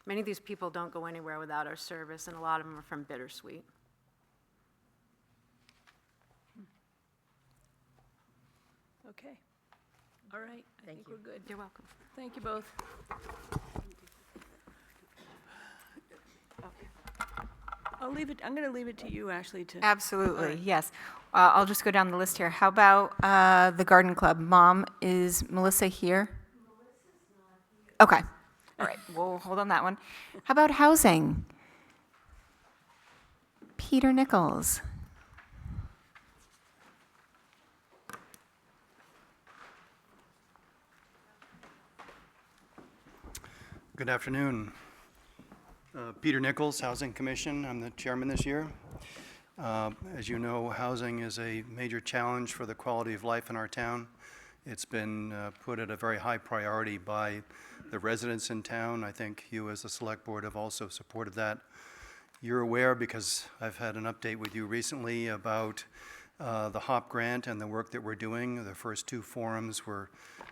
Many of these people don't go anywhere without our service, and a lot of them are from Bittersweet. Okay. All right. I think we're good. You're welcome. Thank you both. I'm going to leave it to you, Ashley, to. Absolutely, yes. I'll just go down the list here. How about the garden club? Mom, is Melissa here? Okay, all right, we'll hold on that one. How about housing? Peter Nichols. Good afternoon. Peter Nichols, Housing Commission. I'm the chairman this year. As you know, housing is a major challenge for the quality of life in our town. It's been put at a very high priority by the residents in town. I think you as the select board have also supported that. You're aware, because I've had an update with you recently about the HOP grant and the work that we're doing. The first 2 forums were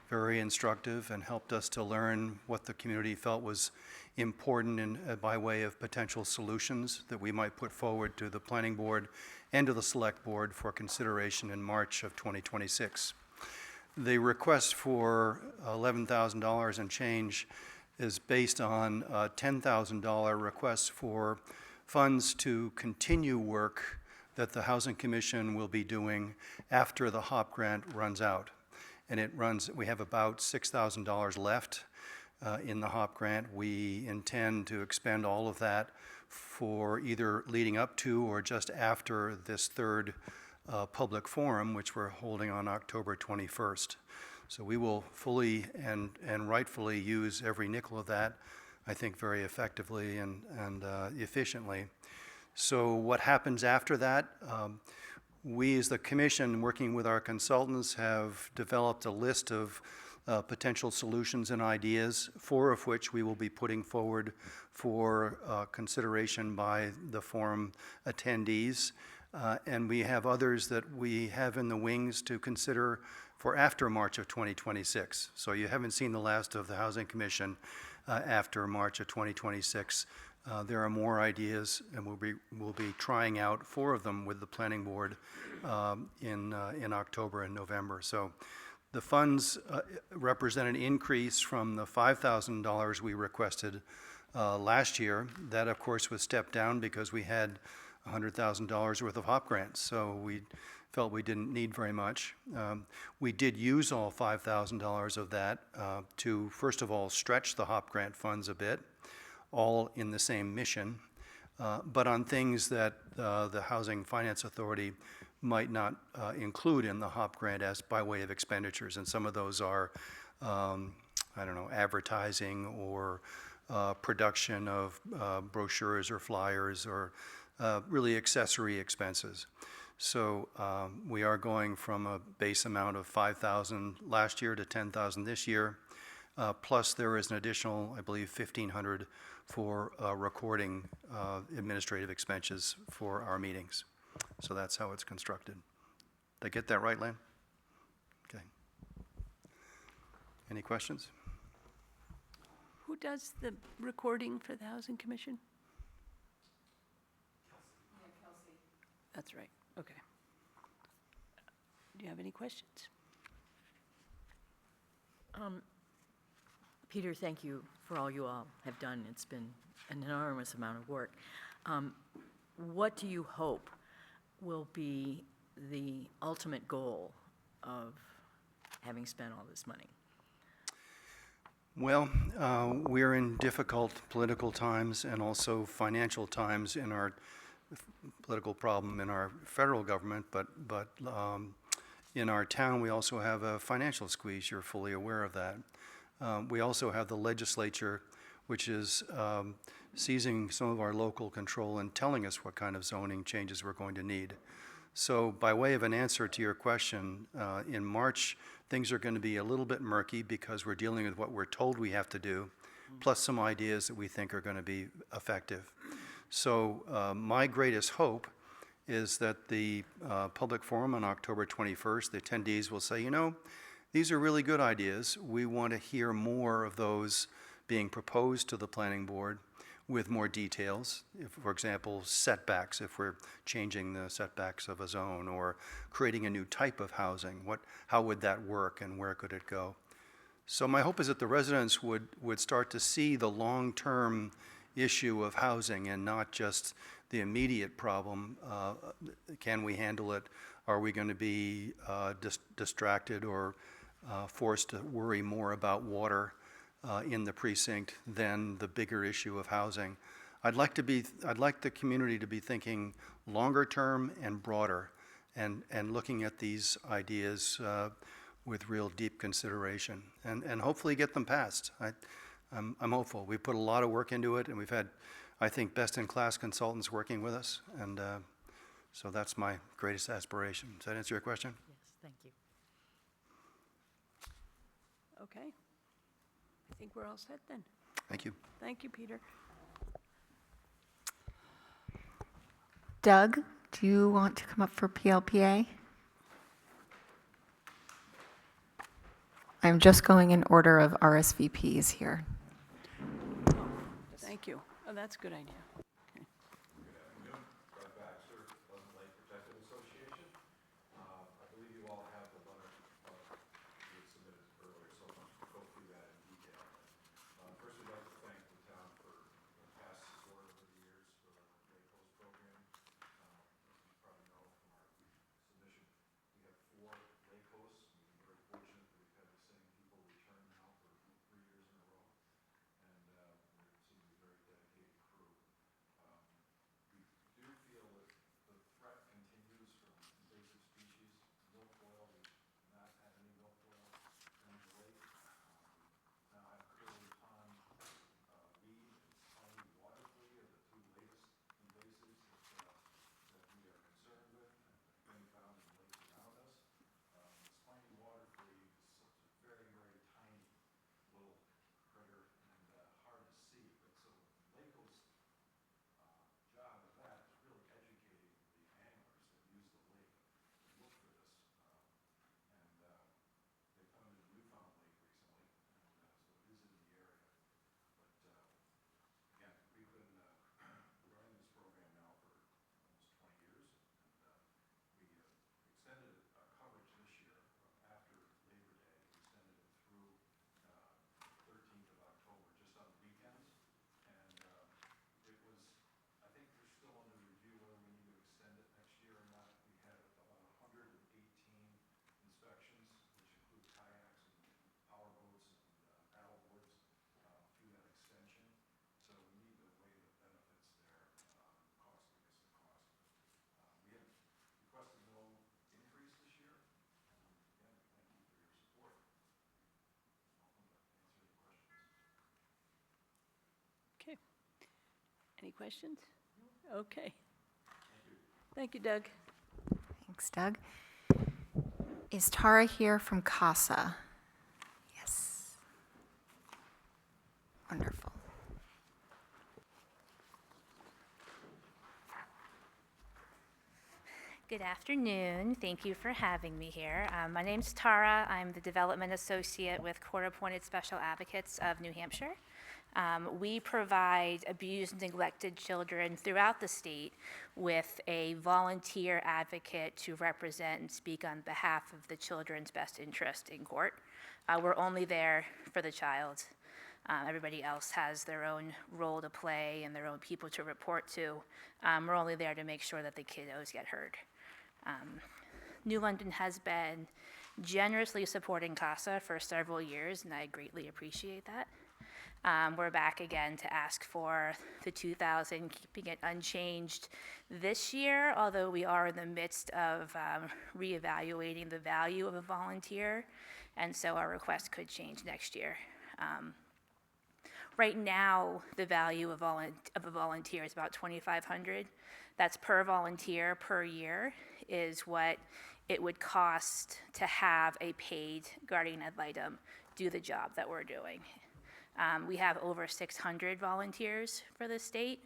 very instructive and helped us to learn what the community felt was important by way of potential solutions that we might put forward to the planning board and to the select board for consideration in March of 2026. The request for $11,000 and change is based on a $10,000 request for funds to continue work that the Housing Commission will be doing after the HOP grant runs out. And we have about $6,000 left in the HOP grant. We intend to expend all of that for either leading up to or just after this 3rd public forum, which we're holding on October 21st. So we will fully and rightfully use every nickel of that, I think, very effectively and efficiently. So what happens after that? We, as the commission, working with our consultants, have developed a list of potential solutions and ideas, 4 of which we will be putting forward for consideration by the forum attendees. And we have others that we have in the wings to consider for after March of 2026. So you haven't seen the last of the Housing Commission after March of 2026. There are more ideas, and we'll be trying out 4 of them with the planning board in October and November. So the funds represent an increase from the $5,000 we requested last year. That, of course, was stepped down because we had $100,000 worth of HOP grants, so we felt we didn't need very much. We did use all $5,000 of that to, first of all, stretch the HOP grant funds a bit, all in the same mission. but on things that the Housing Finance Authority might not include in the HOP grant as by way of expenditures. And some of those are, I don't know, advertising or production of brochures or flyers or really accessory expenses. So we are going from a base amount of $5,000 last year to $10,000 this year. Plus there is an additional, I believe, $1,500 for recording administrative expenses for our meetings. So that's how it's constructed. Did I get that right, Len? Okay. Any questions? Who does the recording for the Housing Commission? That's right, okay. Do you have any questions? Peter, thank you for all you all have done. It's been an enormous amount of work. What do you hope will be the ultimate goal of having spent all this money? Well, we're in difficult political times and also financial times in our political problem in our federal government, but in our town we also have a financial squeeze. You're fully aware of that. We also have the legislature, which is seizing some of our local control and telling us what kind of zoning changes we're going to need. So by way of an answer to your question, in March, things are going to be a little bit murky because we're dealing with what we're told we have to do, plus some ideas that we think are going to be effective. So my greatest hope is that the public forum on October 21st, the attendees will say, you know, these are really good ideas. We want to hear more of those being proposed to the planning board with more details. If, for example, setbacks, if we're changing the setbacks of a zone or creating a new type of housing, how would that work and where could it go? So my hope is that the residents would start to see the long-term issue of housing and not just the immediate problem. Can we handle it? Are we going to be distracted or forced to worry more about water in the precinct than the bigger issue of housing? I'd like the community to be thinking longer term and broader and looking at these ideas with real deep consideration and hopefully get them passed. I'm hopeful. We've put a lot of work into it and we've had, I think, best-in-class consultants working with us, and so that's my greatest aspiration. Does that answer your question? Yes, thank you. Okay. I think we're all set then. Thank you. Thank you, Peter. Doug, do you want to come up for PLPA? I'm just going in order of RSVPs here. Thank you. Oh, that's a good idea. Okay. I believe you all have the letter you had submitted earlier, so I'll go through that in detail. First, we'd like to thank the town for past support over the years for the Lake Coast program. As you probably know from our submission, we have 4 Lake Coasts. We've been very fortunate that we've had the same people return now for 3 years in a row, and we seem to be a very dedicated crew. Okay. Any questions? Okay. Thank you, Doug. Thanks, Doug. Is Tara here from CASA? Yes. Wonderful. Good afternoon. Thank you for having me here. My name's Tara. I'm the Development Associate with Court Appointed Special Advocates of New Hampshire. We provide abused and neglected children throughout the state with a volunteer advocate to represent and speak on behalf of the children's best interest in court. We're only there for the child. Everybody else has their own role to play and their own people to report to. We're only there to make sure that the kiddos get heard. New London has been generously supporting CASA for several years, and I greatly appreciate that. We're back again to ask for the $2,000, keeping it unchanged this year, although we are in the midst of reevaluating the value of a volunteer, and so our request could change next year. Right now, the value of a volunteer is about $2,500. That's per volunteer per year is what it would cost to have a paid guardian ad litem do the job that we're doing. We have over 600 volunteers for the state.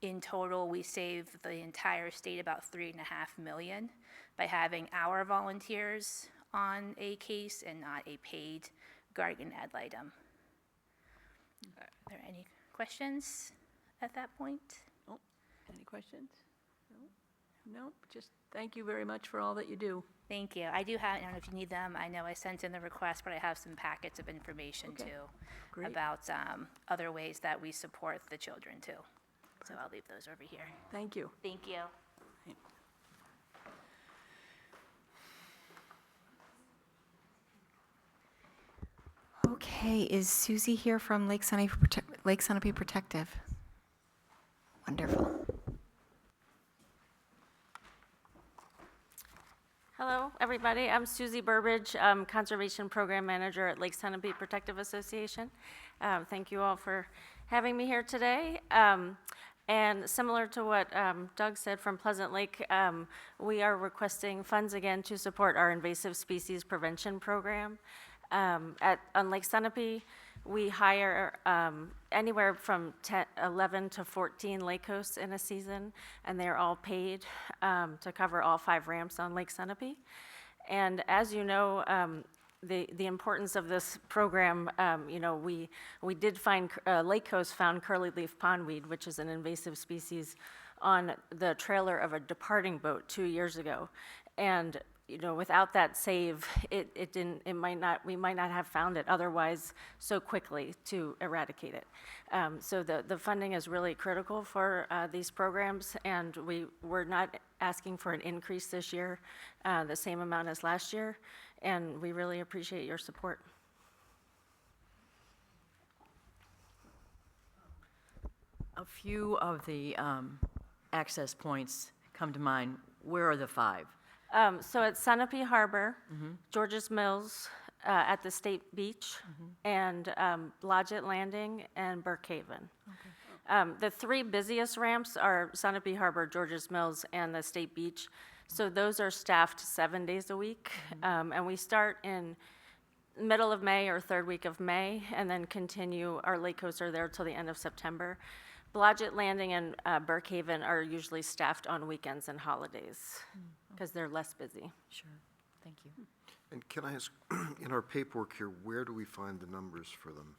In total, we save the entire state about $3.5 million by having our volunteers on a case and not a paid guardian ad litem. Are there any questions at that point? Oh, any questions? No? No, just thank you very much for all that you do. Thank you. I don't know if you need them. I know I sent in the request, but I have some packets of information Okay. too Great. about other ways that we support the children too. So I'll leave those over here. Thank you. Thank you. Okay, is Susie here from Lake Sunapee Protective? Wonderful. Hello, everybody. I'm Susie Burbridge, Conservation Program Manager at Lake Sunapee Protective Association. Thank you all for having me here today. And similar to what Doug said from Pleasant Lake, we are requesting funds again to support our invasive species prevention program. On Lake Sunapee, we hire anywhere from 11 to 14 lake hosts in a season, and they're all paid to cover all 5 ramps on Lake Sunapee. And as you know, the importance of this program, we did find lake hosts found curly leaf pondweed, which is an invasive species, on the trailer of a departing boat 2 years ago. And without that save, we might not have found it otherwise so quickly to eradicate it. So the funding is really critical for these programs, and we're not asking for an increase this year, the same amount as last year, and we really appreciate your support. A few of the access points come to mind. Where are the 5? So at Sunapee Harbor, George's Mills, at the State Beach, and Blodgett Landing and Burkhaven. The 3 busiest ramps are Sunapee Harbor, George's Mills, and the State Beach. So those are staffed 7 days a week. And we start in middle of May or 3rd week of May, and then continue. Our lake hosts are there till the end of September. Blodgett Landing and Burkhaven are usually staffed on weekends and holidays because they're less busy. Sure. Thank you. And can I ask, in our paperwork here, where do we find the numbers for them?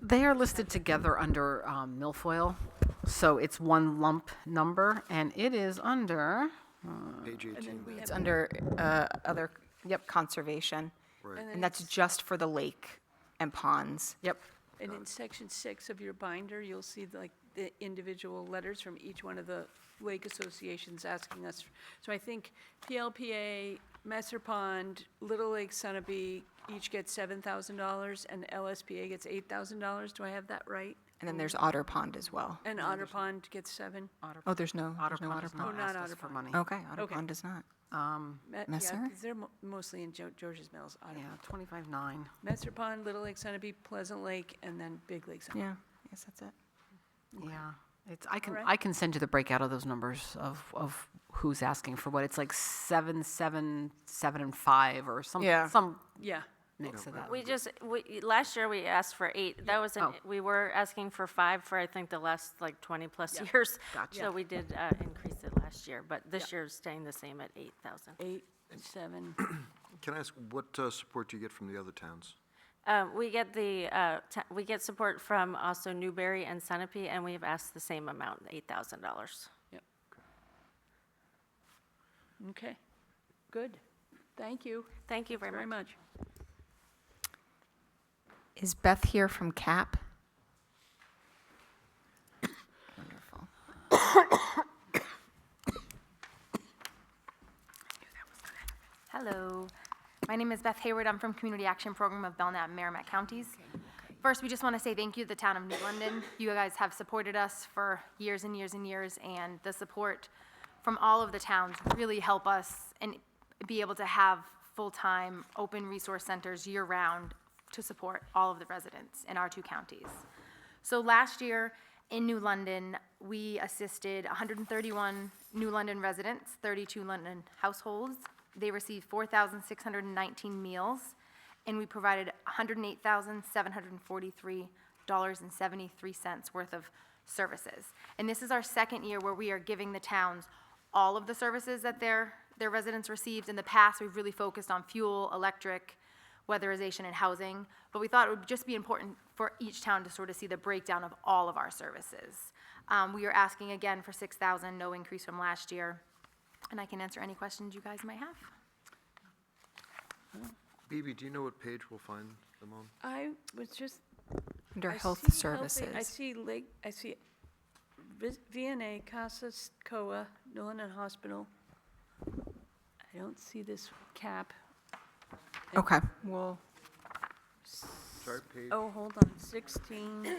They are listed together under milfoil, so it's one lump number, and it is under, Page 18. It's under conservation. Right. And that's just for the lake and ponds. yep, And in section 6 of your binder, you'll see the individual letters from each one of the lake associations asking us. So I think PLPA, Messer Pond, Little Lake Sunapee each get $7,000, and LSPA gets $8,000. Do I have that right? And then there's Otter Pond as well. And Otter Pond gets 7? Oh, there's no Otter Otter Pond Pond. does Oh, not not ask us Otter for Pond. money. Okay, Otter Okay. Pond does not. Yeah, Messer? 'cause they're mostly in George's Mills. I don't Yeah, know. 25.9. Messer Pond, Little Lake, Sunapee, Pleasant Lake, and then Big Lake. Sunapee. Yeah, yes, that's it. Yeah, I All right. can send you the breakout of those numbers of who's asking for what. It's like 7, 7, 7, and 5, or some Yeah. Yeah. mix of that. Last year we asked for 8. That was, Oh. we were asking for 5 for, I think, the last like 20-plus years. Gotcha. So we did increase it last year, but this year's staying the same at 8,000. 8, 7. Can I ask, what support do you get from the other towns? We get we get support from also Newberry and Sunapee, and we've asked the same amount, $8,000. Yep. Okay. Good. Thank you Thank you very very much. much. Is Beth here from CAP? Wonderful. Hello, my name is Beth Hayward. I'm from Community Action Program of Belknap and Merrimack Counties. First, we just want to say thank you to the town of New London. You guys have supported us for years and years and years, and the support from all of the towns really help us and be able to have full-time open resource centers year-round to support all of the residents in our 2 counties. So last year in New London, we assisted 131 New London residents, 32 London households. They received 4,619 meals, and we provided $108,743.73 worth of services. And this is our second year where we are giving the towns all of the services that their residents received. In the past, we've really focused on fuel, electric, weatherization, and housing, but we thought it would just be important for each town to sort of see the breakdown of all of our services. We are asking again for $6,000, no increase from last year, and I can answer any questions you guys might have. Bibi, do you know what page we'll find them on? I was just. Under I health see services. I see VNA, Casas, COA, New London Hospital. I don't see this CAP. Okay, well, Sorry, page? Oh, hold on, 16.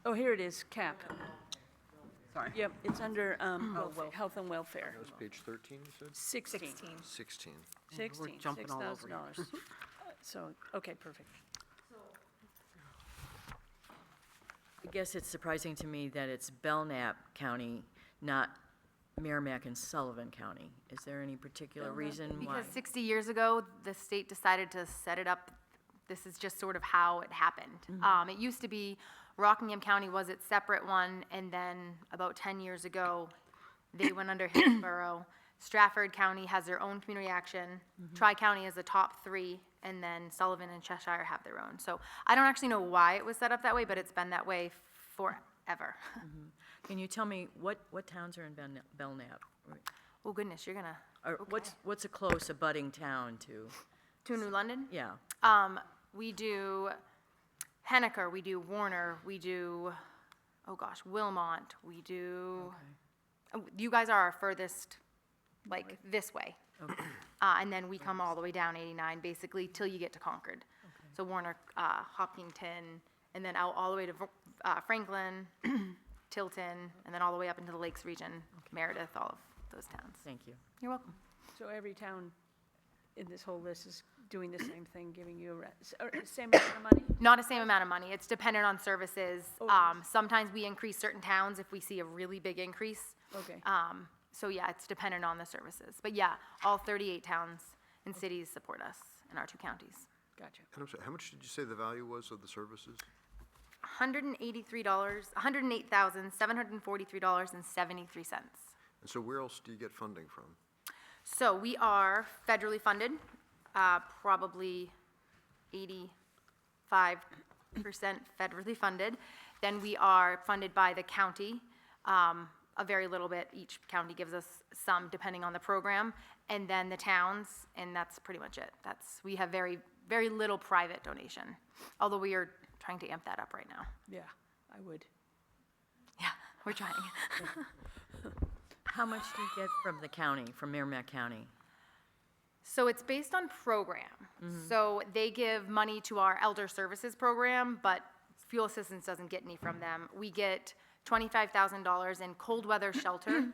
Oh, here it is, CAP. Sorry. Yep, it's under health and welfare. That was page 13, you said? 16. 16. 16, jumping all over you. $6,000. So, okay, perfect. I guess it's surprising to me that it's Belknap County, not Merrimack and Sullivan County. Is there any particular reason why? Because 60 years ago, the state decided to set it up. This is just sort of how it happened. It used to be Rockingham County was its separate one, and then about 10 years ago, they went under Hillsborough. Stratford County has their own community action. Tri-County is the top 3, and then Sullivan and Cheshire have their own. So I don't actually know why it was set up that way, but it's been that way forever. Can you tell me what towns are in Belknap? Oh goodness, you're gonna, Or what's a close abutting town to? to New London? Yeah. We do Henniker, we do Warner, we do, oh gosh, Wilmont, we do, you guys are our furthest, like, this way. And then we come all the way down 89, basically, till you get to Concord. So Warner, Hopkinton, and then out all the way to Franklin, Tilton, and then all the way up into the Lakes region, Meredith, all of those towns. Thank you. You're welcome. So every town in this whole list is doing the same thing, giving you same amount of money? Not the same amount of money. It's dependent on services. Sometimes we increase certain towns if we see a really big increase. Okay. So yeah, it's dependent on the services. But yeah, all 38 towns and cities support us in our 2 counties. Gotcha. And I'm sorry, how much did you say the value was of the services? $183,743.73. And so where else do you get funding from? So we are federally funded, probably 85% federally funded. Then we are funded by the county, a very little bit. Each county gives us some depending on the program, and then the towns, and that's pretty much it. We have very, very little private donation, although we are trying to amp that up right now. Yeah, I would. Yeah, we're trying. How much do you get from the county, from Merrimack County? So it's based on program. So they give money to our elder services program, but fuel assistance doesn't get any from them. We get $25,000 in cold weather shelter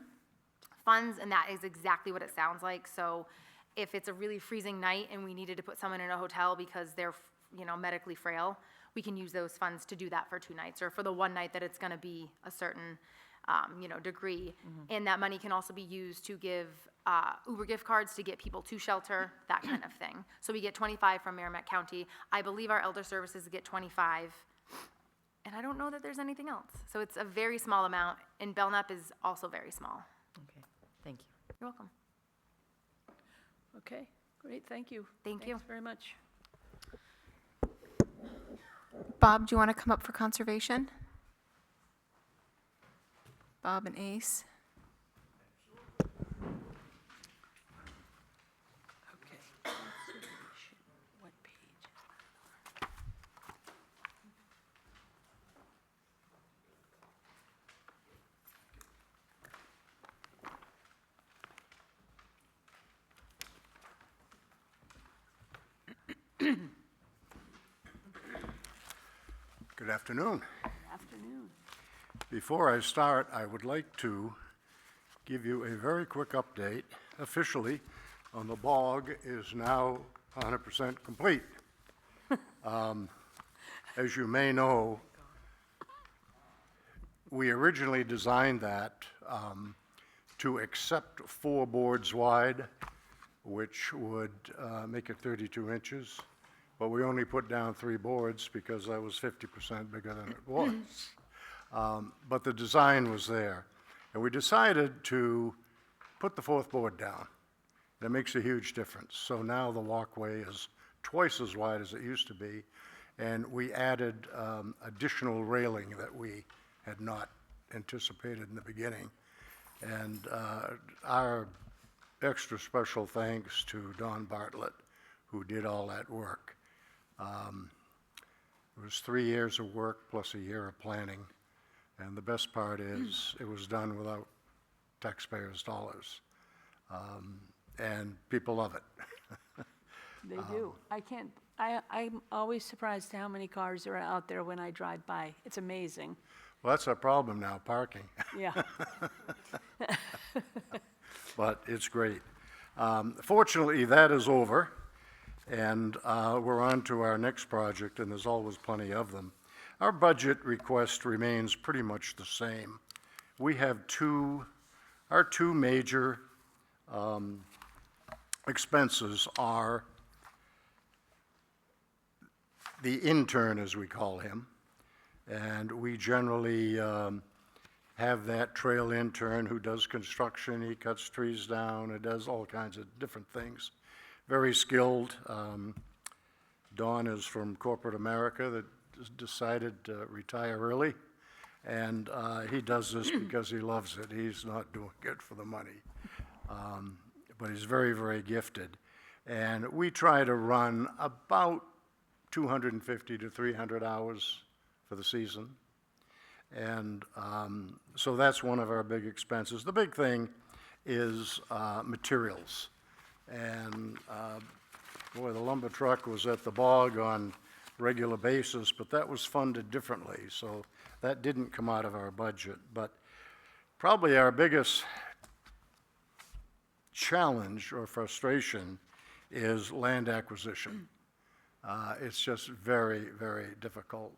funds, and that is exactly what it sounds like. So if it's a really freezing night and we needed to put someone in a hotel because they're, medically frail, we can use those funds to do that for 2 nights, or for the one night that it's gonna be a certain, degree. And that money can also be used to give Uber gift cards to get people to shelter, that kind of thing. So we get 25 from Merrimack County. I believe our elder services get 25. And I don't know that there's anything else. So it's a very small amount, and Belknap is also very small. Okay, thank you. You're welcome. Okay, great, thank you. Thank you. Thanks very much. Bob, do you want to come up for conservation? Bob and Ace. Okay. What page is that Good afternoon. on? Afternoon. Before I start, I would like to give you a very quick update officially on the bog is now 100% complete. As you may know, we originally designed that to accept 4 boards wide, which would make it 32 inches. But we only put down 3 boards because that was 50% bigger than it was. But the design was there. And we decided to put the 4th board down. That makes a huge difference. So now the walkway is twice as wide as it used to be. And we added additional railing that we had not anticipated in the beginning. And our extra special thanks to Don Bartlett, who did all that work. It was 3 years of work plus a year of planning. And the best part is it was done without taxpayers' dollars. And people love it. They do. I'm always surprised how many cars are out there when I drive by. It's amazing. Well, that's our problem now, parking. Yeah. But it's great. Fortunately, that is over, and we're on to our next project, and there's always plenty of them. Our budget request remains pretty much the same. We have our two major expenses are the intern, as we call him, and we generally have that trail intern who does construction, he cuts trees down, he does all kinds of different things. Very skilled. Don is from corporate America that decided to retire early, and he does this because he loves it. He's not doing it for the money. But he's very, very gifted. And we try to run about 250 to 300 hours for the season. And so that's one of our big expenses. The big thing is materials. And boy, the lumber truck was at the bog on regular basis, but that was funded differently. So that didn't come out of our budget. But probably our biggest challenge or frustration is land acquisition. It's just very, very difficult.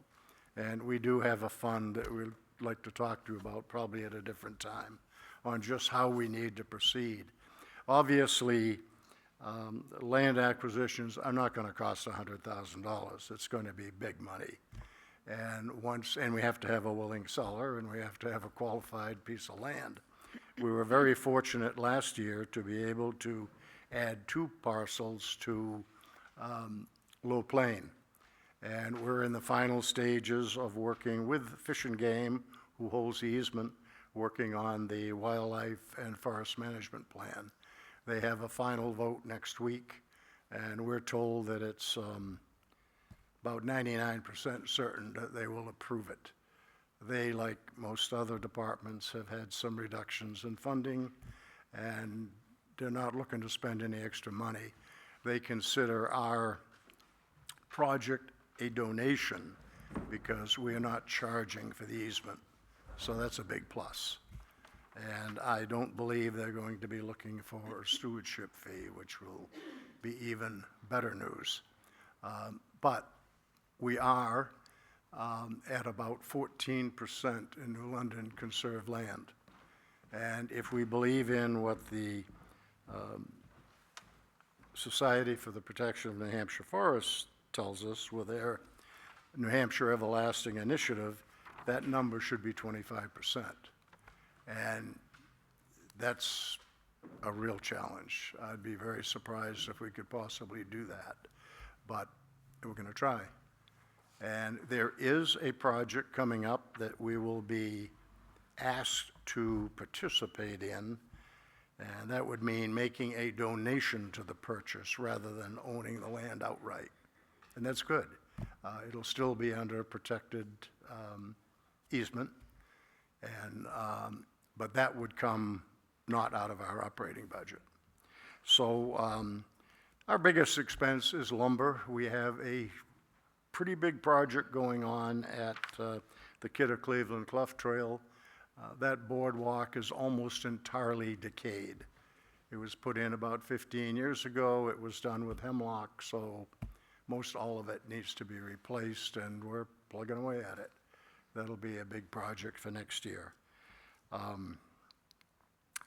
And we do have a fund that we'd like to talk to you about probably at a different time on just how we need to proceed. Obviously, land acquisitions are not going to cost $100,000. It's going to be big money. And we have to have a willing seller, and we have to have a qualified piece of land. We were very fortunate last year to be able to add 2 parcels to Low Plain. And we're in the final stages of working with Fish and Game, who holds the easement, working on the wildlife and forest management plan. They have a final vote next week, and we're told that it's about 99% certain that they will approve it. They, like most other departments, have had some reductions in funding, and they're not looking to spend any extra money. They consider our project a donation because we are not charging for the easement. So that's a big plus. And I don't believe they're going to be looking for a stewardship fee, which will be even better news. But we are at about 14% in New London conserved land. And if we believe in what the Society for the Protection of New Hampshire Forests tells us with their New Hampshire Everlasting Initiative, that number should be 25%. And that's a real challenge. I'd be very surprised if we could possibly do that, but we're going to try. And there is a project coming up that we will be asked to participate in, and that would mean making a donation to the purchase rather than owning the land outright. And that's good. It'll still be under protected easement, and but that would come not out of our operating budget. So our biggest expense is lumber. We have a pretty big project going on at the Kidder Cleveland Clough Trail. That boardwalk is almost entirely decayed. It was put in about 15 years ago. It was done with hemlock, so most all of it needs to be replaced, and we're plugging away at it. That'll be a big project for next year.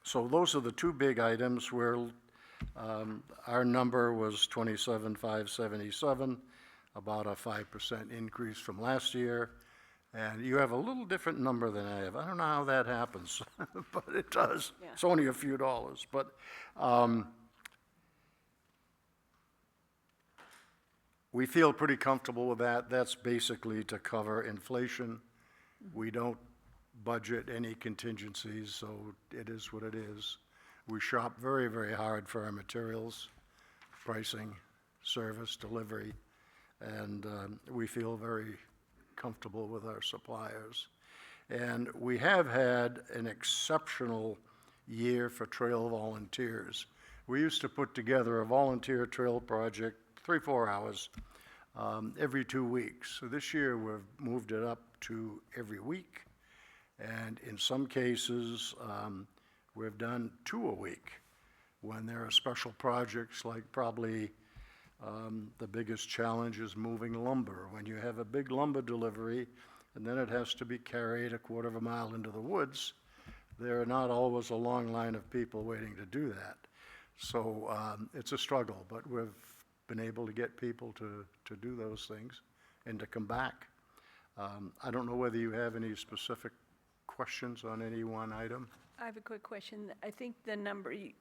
So those are the two big items where our number was 27,577, about a 5% increase from last year. And you have a little different number than I have. I don't know how that happens, but it does. Yeah. It's only a few dollars, but we feel pretty comfortable with that. That's basically to cover inflation. We don't budget any contingencies, so it is what it is. We shop very, very hard for our materials, pricing, service, delivery, and we feel very comfortable with our suppliers. And we have had an exceptional year for trail volunteers. We used to put together a volunteer trail project, 3-4 hours, every 2 weeks. So this year we've moved it up to every week. And in some cases, we've done 2 a week when there are special projects, like probably the biggest challenge is moving lumber. When you have a big lumber delivery and then it has to be carried a quarter of a mile into the woods, there are not always a long line of people waiting to do that. So it's a struggle, but we've been able to get people to do those things and to come back. I don't know whether you have any specific questions on any one item. I have a quick question. I think the number, you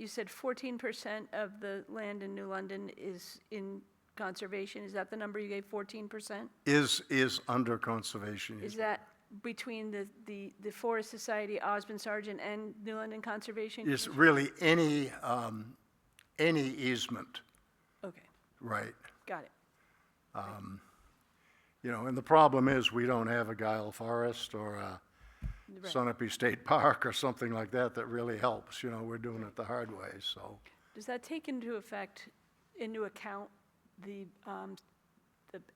said 14% of the land in New London is in conservation. Is that the number you gave, 14%? Is under conservation. Is that between the Forest Society, Osmond Sergeant, and New London Conservation? Is really any easement, Okay, right? got it. You know, and the problem is we don't have a Guile Forest or a Right. Sunapee State Park or something like that that really helps. You know, we're doing it the hard way, so. Does that take into account the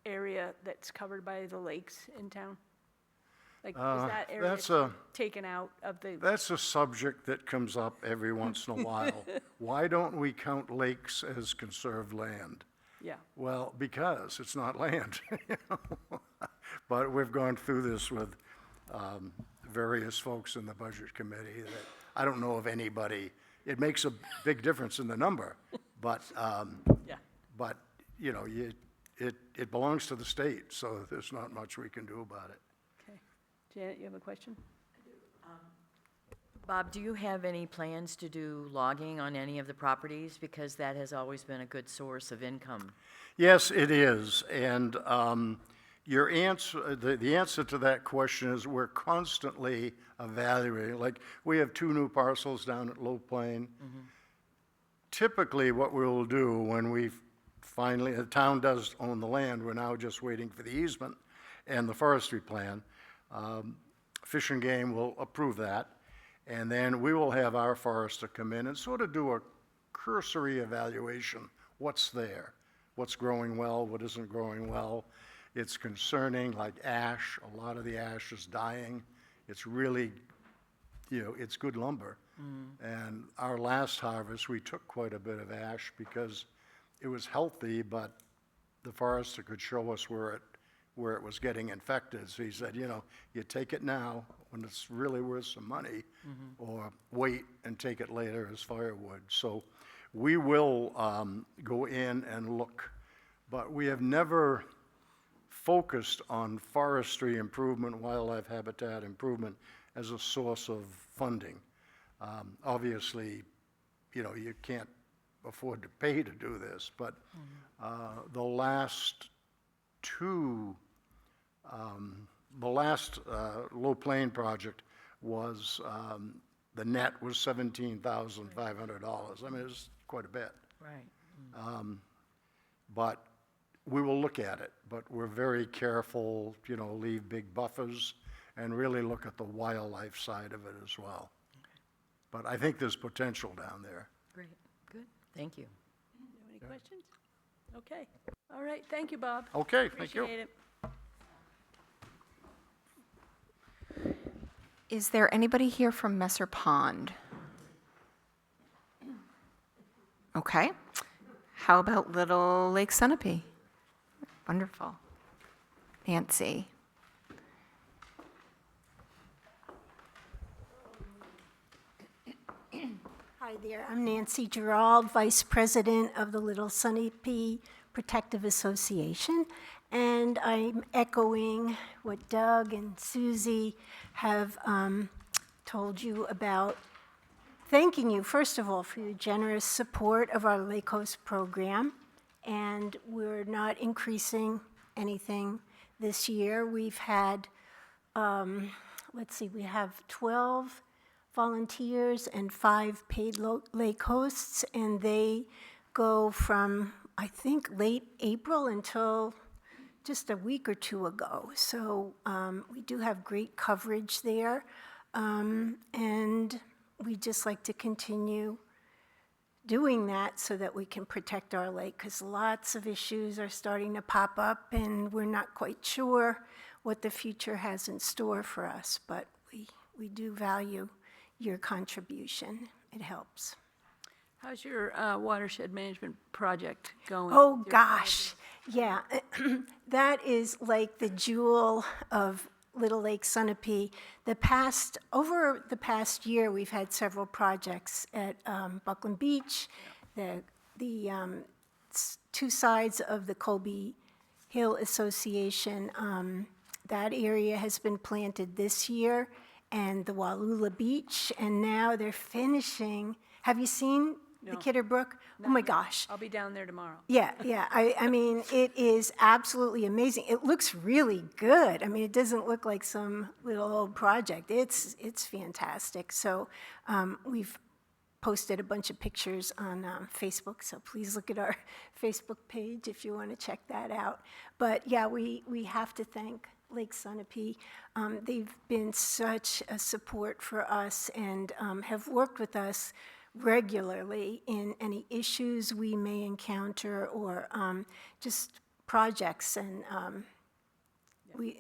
area that's covered by the lakes in town? Like, is that area taken out of the? That's a subject that comes up every once in a while. Why don't we count lakes as conserved land? Yeah. Well, because it's not land. You know? But we've gone through this with various folks in the Budget Committee that I don't know of anybody. It makes a big difference in the number, but Yeah. but you know, it belongs to the state, so there's not much we can do about it. Okay. Janet, you have a question? Bob, do you have any plans to do logging on any of the properties? Because that has always been a good source of income. Yes, it is, and your answer, the answer to that question is we're constantly evaluating. Like, we have 2 new parcels down at Low Plain. Typically, what we'll do when we finally, the town does own the land, we're now just waiting for the easement and the forestry plan. Fish and Game will approve that, and then we will have our forester come in and sort of do a cursory evaluation. What's there? What's growing well? What isn't growing well? It's concerning, like ash. A lot of the ash is dying. It's really it's good lumber. And our last harvest, we took quite a bit of ash because it was healthy, but the forester could show us where it was getting infected. So he said, you take it now when it's really worth some money, or wait and take it later as firewood. So we will go in and look, but we have never focused on forestry improvement, wildlife habitat improvement as a source of funding. Obviously, you can't afford to pay to do this, but the last Low Plain project was, the net was $17,500. I mean, it's quite a bit. Right. But we will look at it, but we're very careful, leave big buffers and really look at the wildlife side of it as well. But I think there's potential down there. Great, good, thank you. Any questions? Okay, all right, thank you, Bob. Okay, thank you. Appreciate it. Is there anybody here from Messer Pond? Okay. How about Little Lake Sunapee? Wonderful. Nancy. Hi there, I'm Nancy Gerald, Vice President of the Little Sunapee Protective Association, and I'm echoing what Doug and Susie have told you about. Thanking you, first of all, for your generous support of our Lake Coast program, and we're not increasing anything this year. We've had, we have 12 volunteers and 5 paid lake hosts, and they go from, I think, late April until just a week or two ago. So we do have great coverage there, and we'd just like to continue doing that so that we can protect our lake, because lots of issues are starting to pop up, and we're not quite sure what the future has in store for us, but we do value your contribution. It helps. How's your watershed management project going? Oh, gosh, yeah. That is like the jewel of Little Lake Sunapee. Over the past year, we've had several projects at Buckland Beach, the 2 sides of the Colby Hill Association. That area has been planted this year, and the Wallula Beach, and now they're finishing. Have you seen the Kidder Brook? Oh my gosh. I'll be down there tomorrow. Yeah. I mean, it is absolutely amazing. It looks really good. I mean, it doesn't look like some little old project. It's fantastic. So we've posted a bunch of pictures on Facebook, so please look at our Facebook page if you want to check that out. But yeah, we have to thank Lake Sunapee. They've been such a support for us and have worked with us regularly in any issues we may encounter or just projects. And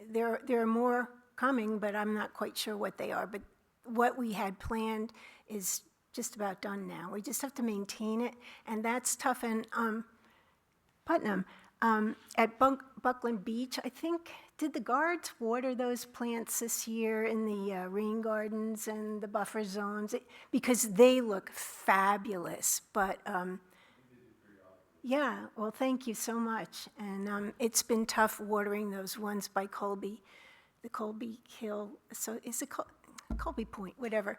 there are more coming, but I'm not quite sure what they are. But what we had planned is just about done now. We just have to maintain it, and that's tough. And Putnam, at Buckland Beach, I think, did the guards water those plants this year in the rain gardens and the buffer zones? Because they look fabulous, but yeah, well, thank you so much. And it's been tough watering those ones by Colby, the Colby Hill, so is it Colby Point, whatever.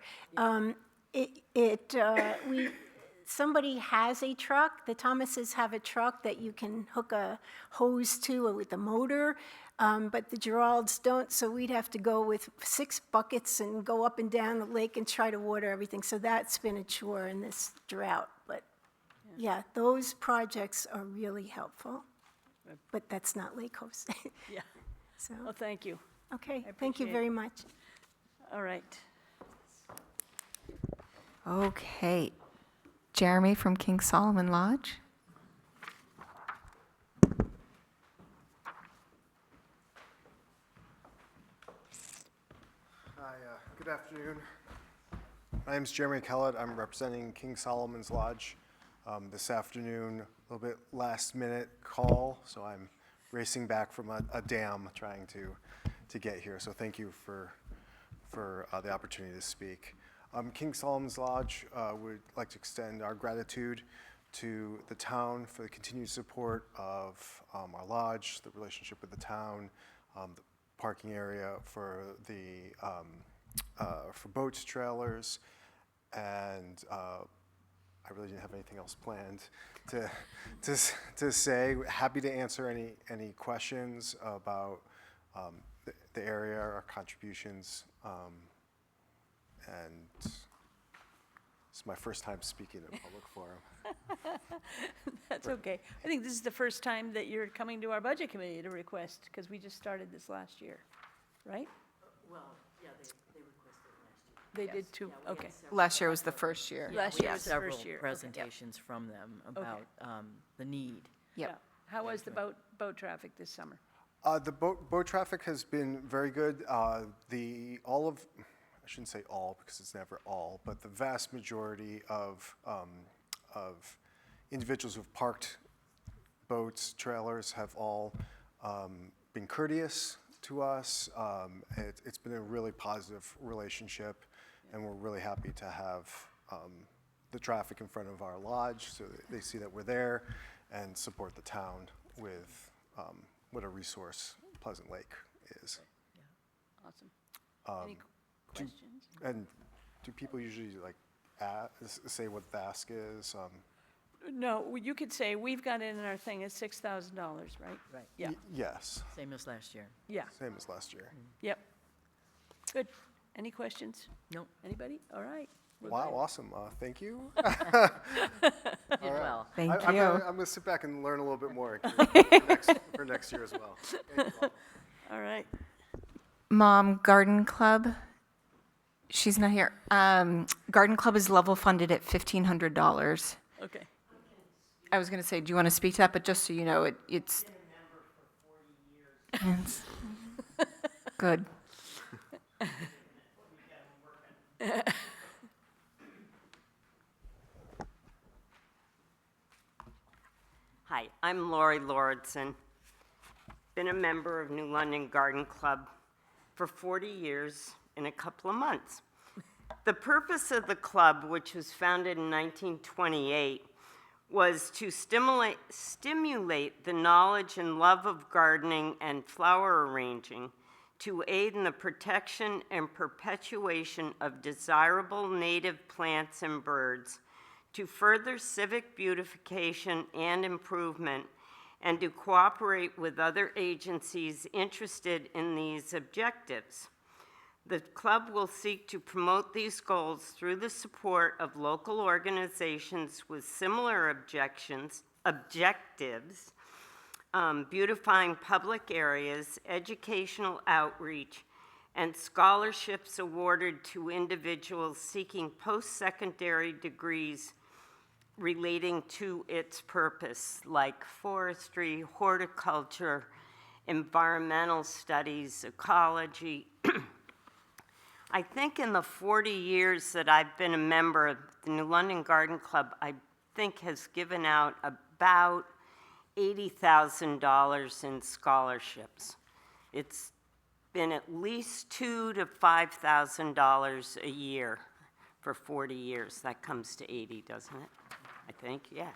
Somebody has a truck, the Thomases have a truck that you can hook a hose to with a motor, but the Geralds don't, so we'd have to go with 6 buckets and go up and down the lake and try to water everything. So that's been a chore in this drought, but yeah, those projects are really helpful, but that's not Lake Coast. Yeah. So, Well, thank you. okay, thank you very much. All right. Okay. Jeremy from King Solomon Lodge. Hi, good afternoon. My name's Jeremy Kellett. I'm representing King Solomon's Lodge this afternoon. A little bit last minute call, so I'm racing back from a dam trying to get here. So thank you for the opportunity to speak. King Solomon's Lodge would like to extend our gratitude to the town for the continued support of our lodge, the relationship with the town, the parking area for the for boats, trailers, and I really didn't have anything else planned to say. Happy to answer any questions about the area, our contributions, and it's my first time speaking at a public forum. That's okay. I think this is the first time that you're coming to our budget committee to request, because we just started this last year, right? Well, yeah, they requested last year. They did too, okay. Last year was the first year. Last We year had was the several first year. Okay. presentations from them about the need. Yep. Yeah. How was the boat traffic this summer? The boat traffic has been very good. I shouldn't say all because it's never all, but the vast majority of individuals who've parked boats, trailers have all been courteous to us. It's been a really positive relationship, and we're really happy to have the traffic in front of our lodge so that they see that we're there and support the town with what a resource Pleasant Lake is. Awesome. Any questions? And do people usually say what the ask is? No, you could say, we've got it in our thing at $6,000, right? Right. Yeah, Yes, Same as last year. yeah, same as last year. yep. Good. Any questions? Nope. Anybody? All right. We're Wow, good. awesome. Thank you. Did well. Thank I'm you. going to sit back and learn a little bit more for next year as well. Thank you all. All right. Mom, Garden Club, she's not here. Garden Club is level funded at $1,500. Okay. I was going to say, do you want to speak to that? But just so you know, it's. It's good. Hi, I'm Lori Lauritsen. Been a member of New London Garden Club for 40 years in a couple of months. The purpose of the club, which was founded in 1928, was to stimulate the knowledge and love of gardening and flower arranging to aid in the protection and perpetuation of desirable native plants and birds, to further civic beautification and improvement, and to cooperate with other agencies interested in these objectives. The club will seek to promote these goals through the support of local organizations with similar objectives, beautifying public areas, educational outreach, and scholarships awarded to individuals seeking post-secondary degrees relating to its purpose, like forestry, horticulture, environmental studies, ecology. I think in the 40 years that I've been a member of the New London Garden Club, I think has given out about $80,000 in scholarships. It's been at least $2,000 to $5,000 a year for 40 years. That comes to 80, doesn't it? I think, yeah.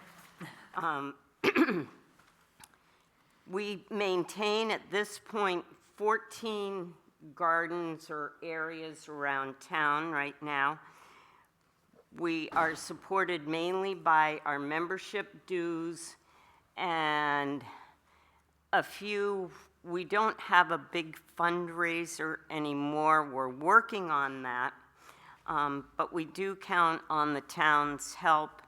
We maintain at this point 14 gardens or areas around town right now. We are supported mainly by our membership dues and a few. We don't have a big fundraiser anymore. We're working on that, but we do count on the town's help.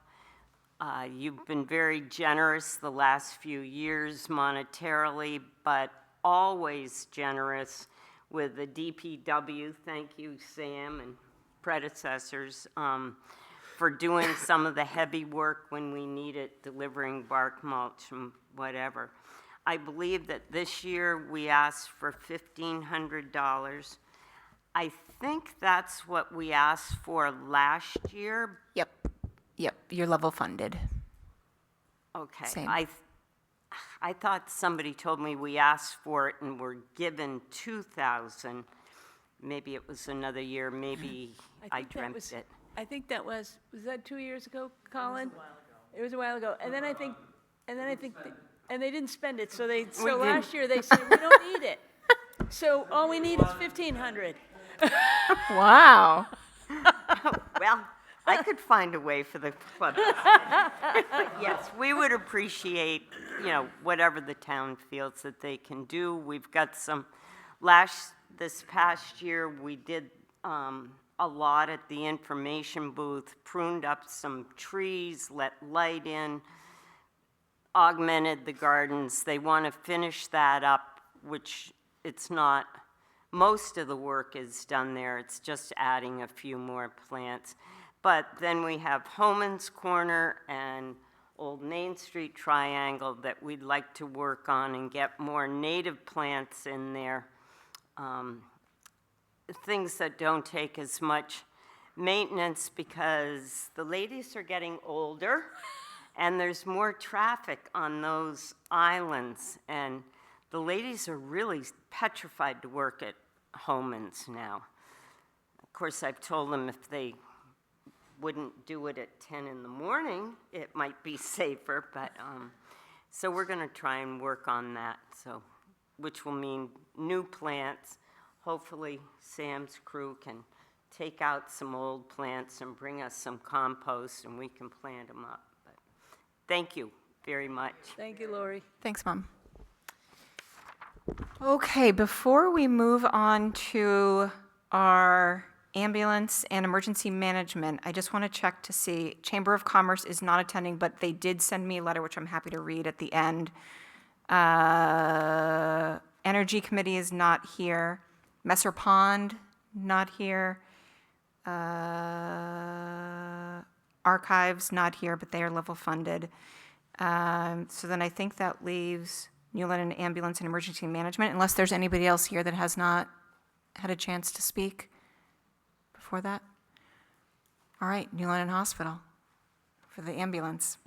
You've been very generous the last few years monetarily, but always generous with the DPW. Thank you, Sam and predecessors, for doing some of the heavy work when we need it, delivering bark mulch and whatever. I believe that this year we asked for $1,500. I think that's what we asked for last year. Yep, you're level funded. Okay. Same. I thought somebody told me we asked for it and were given 2,000. Maybe it was another year, maybe I dreamt it. I think that was that 2 years ago, Colin? It was a while ago. And then I think, and they didn't spend it, so last year they said, we don't need it. So all we need is 1,500. Wow. Well, I could find a way for the club to spend it. But yes, we would appreciate, whatever the town feels that they can do. We've got this past year, we did a lot at the information booth, pruned up some trees, let light in, augmented the gardens. They want to finish that up, which it's not, most of the work is done there. It's just adding a few more plants. But then we have Homan's Corner and Old Main Street Triangle that we'd like to work on and get more native plants in there. Things that don't take as much maintenance because the ladies are getting older and there's more traffic on those islands. And the ladies are really petrified to work at Homan's now. Of course, I've told them if they wouldn't do it at 10 in the morning, it might be safer, but so we're going to try and work on that, which will mean new plants. Hopefully Sam's crew can take out some old plants and bring us some compost and we can plant them up. But thank you very much. Thank you, Lori. Thanks, Mom. Okay, before we move on to our ambulance and emergency management, I just want to check to see, Chamber of Commerce is not attending, but they did send me a letter, which I'm happy to read at the end. Energy Committee is not here. Messer Pond, not here. Archives, not here, but they are level funded. So then I think that leaves New London Ambulance and Emergency Management, unless there's anybody else here that has not had a chance to speak before that. All right, New London Hospital for the ambulance.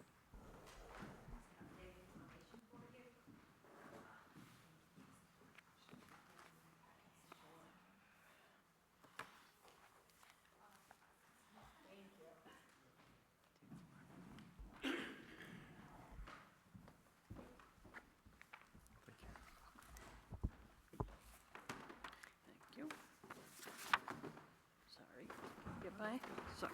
Sorry.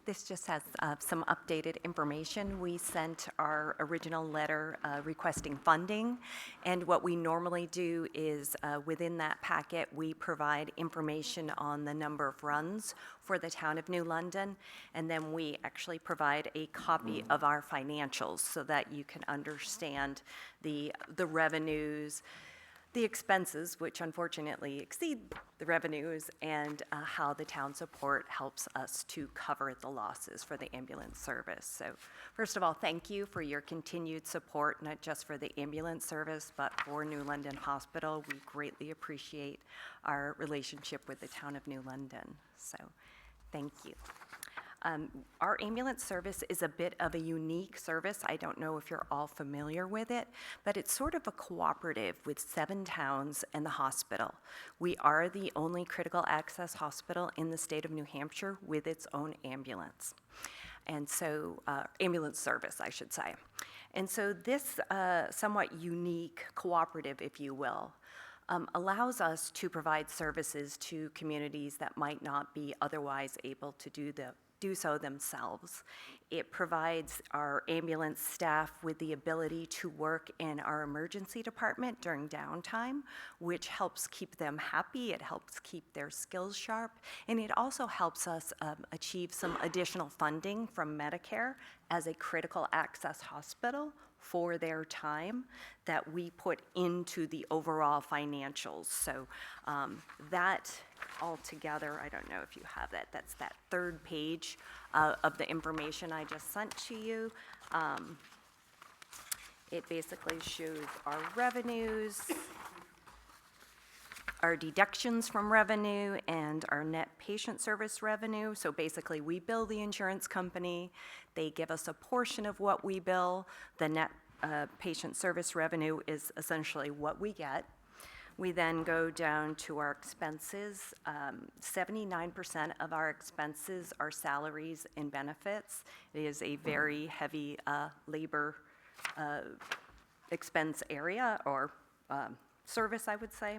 This just has some updated information. We sent our original letter requesting funding, and what we normally do is within that packet, we provide information on the number of runs for the town of New London, and then we actually provide a copy of our financials so that you can understand the revenues, the expenses, which unfortunately exceed the revenues, and how the town support helps us to cover the losses for the ambulance service. So first of all, thank you for your continued support, not just for the ambulance service, but for New London Hospital. We greatly appreciate our relationship with the town of New London. So thank you. Our ambulance service is a bit of a unique service. I don't know if you're all familiar with it, but it's sort of a cooperative with 7 towns and the hospital. We are the only critical access hospital in the state of New Hampshire with its own ambulance. And so, ambulance service, I should say. And so this somewhat unique cooperative, if you will, allows us to provide services to communities that might not be otherwise able to do so themselves. It provides our ambulance staff with the ability to work in our emergency department during downtime, which helps keep them happy, it helps keep their skills sharp, and it also helps us achieve some additional funding from Medicare as a critical access hospital for their time that we put into the overall financials. So that altogether, I don't know if you have that, that's that 3rd page of the information I just sent to you. It basically shows our revenues, our deductions from revenue and our net patient service revenue. So basically, we bill the insurance company, they give us a portion of what we bill. The net patient service revenue is essentially what we get. We then go down to our expenses. 79% of our expenses are salaries and benefits. It is a very heavy labor expense area or service, I would say.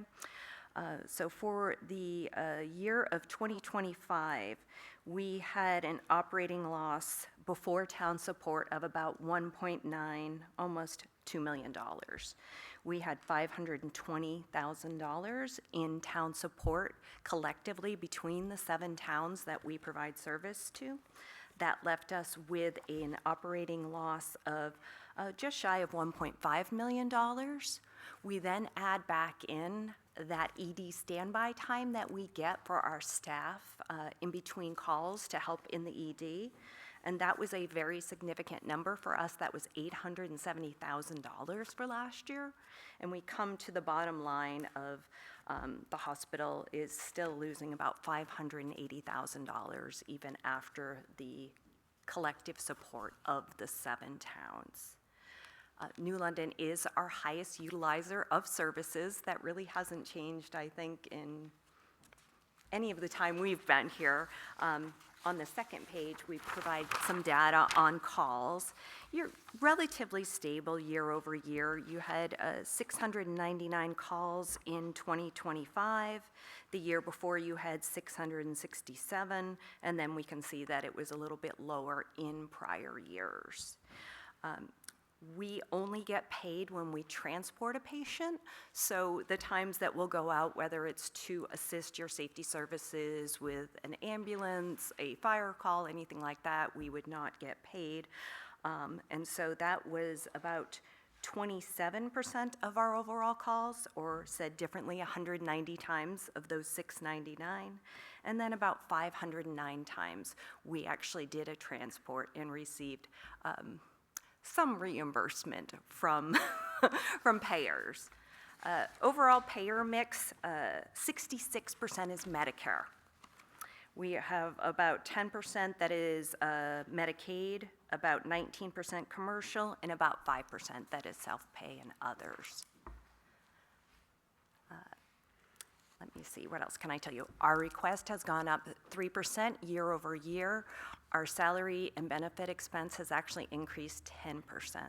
So for the year of 2025, we had an operating loss before town support of about 1.9, almost $2 million. We had $520,000 in town support collectively between the 7 towns that we provide service to. That left us with an operating loss of just shy of $1.5 million. We then add back in that ED standby time that we get for our staff in between calls to help in the ED. And that was a very significant number for us. That was $870,000 for last year. And we come to the bottom line of the hospital is still losing about $580,000 even after the collective support of the 7 towns. New London is our highest utilizer of services. That really hasn't changed, I think, in any of the time we've been here. On the second page, we provide some data on calls. You're relatively stable year over year. You had 699 calls in 2025. The year before you had 667, and then we can see that it was a little bit lower in prior years. We only get paid when we transport a patient, so the times that we'll go out, whether it's to assist your safety services with an ambulance, a fire call, anything like that, we would not get paid. And so that was about 27% of our overall calls, or said differently, 190 times of those 699. And then about 509 times we actually did a transport and received some reimbursement from, from payers. Overall payer mix, 66% is Medicare. We have about 10% that is Medicaid, about 19% commercial, and about 5% that is self-pay and others. Let me see, what else can I tell you? Our request has gone up 3% year over year. Our salary and benefit expense has actually increased 10%.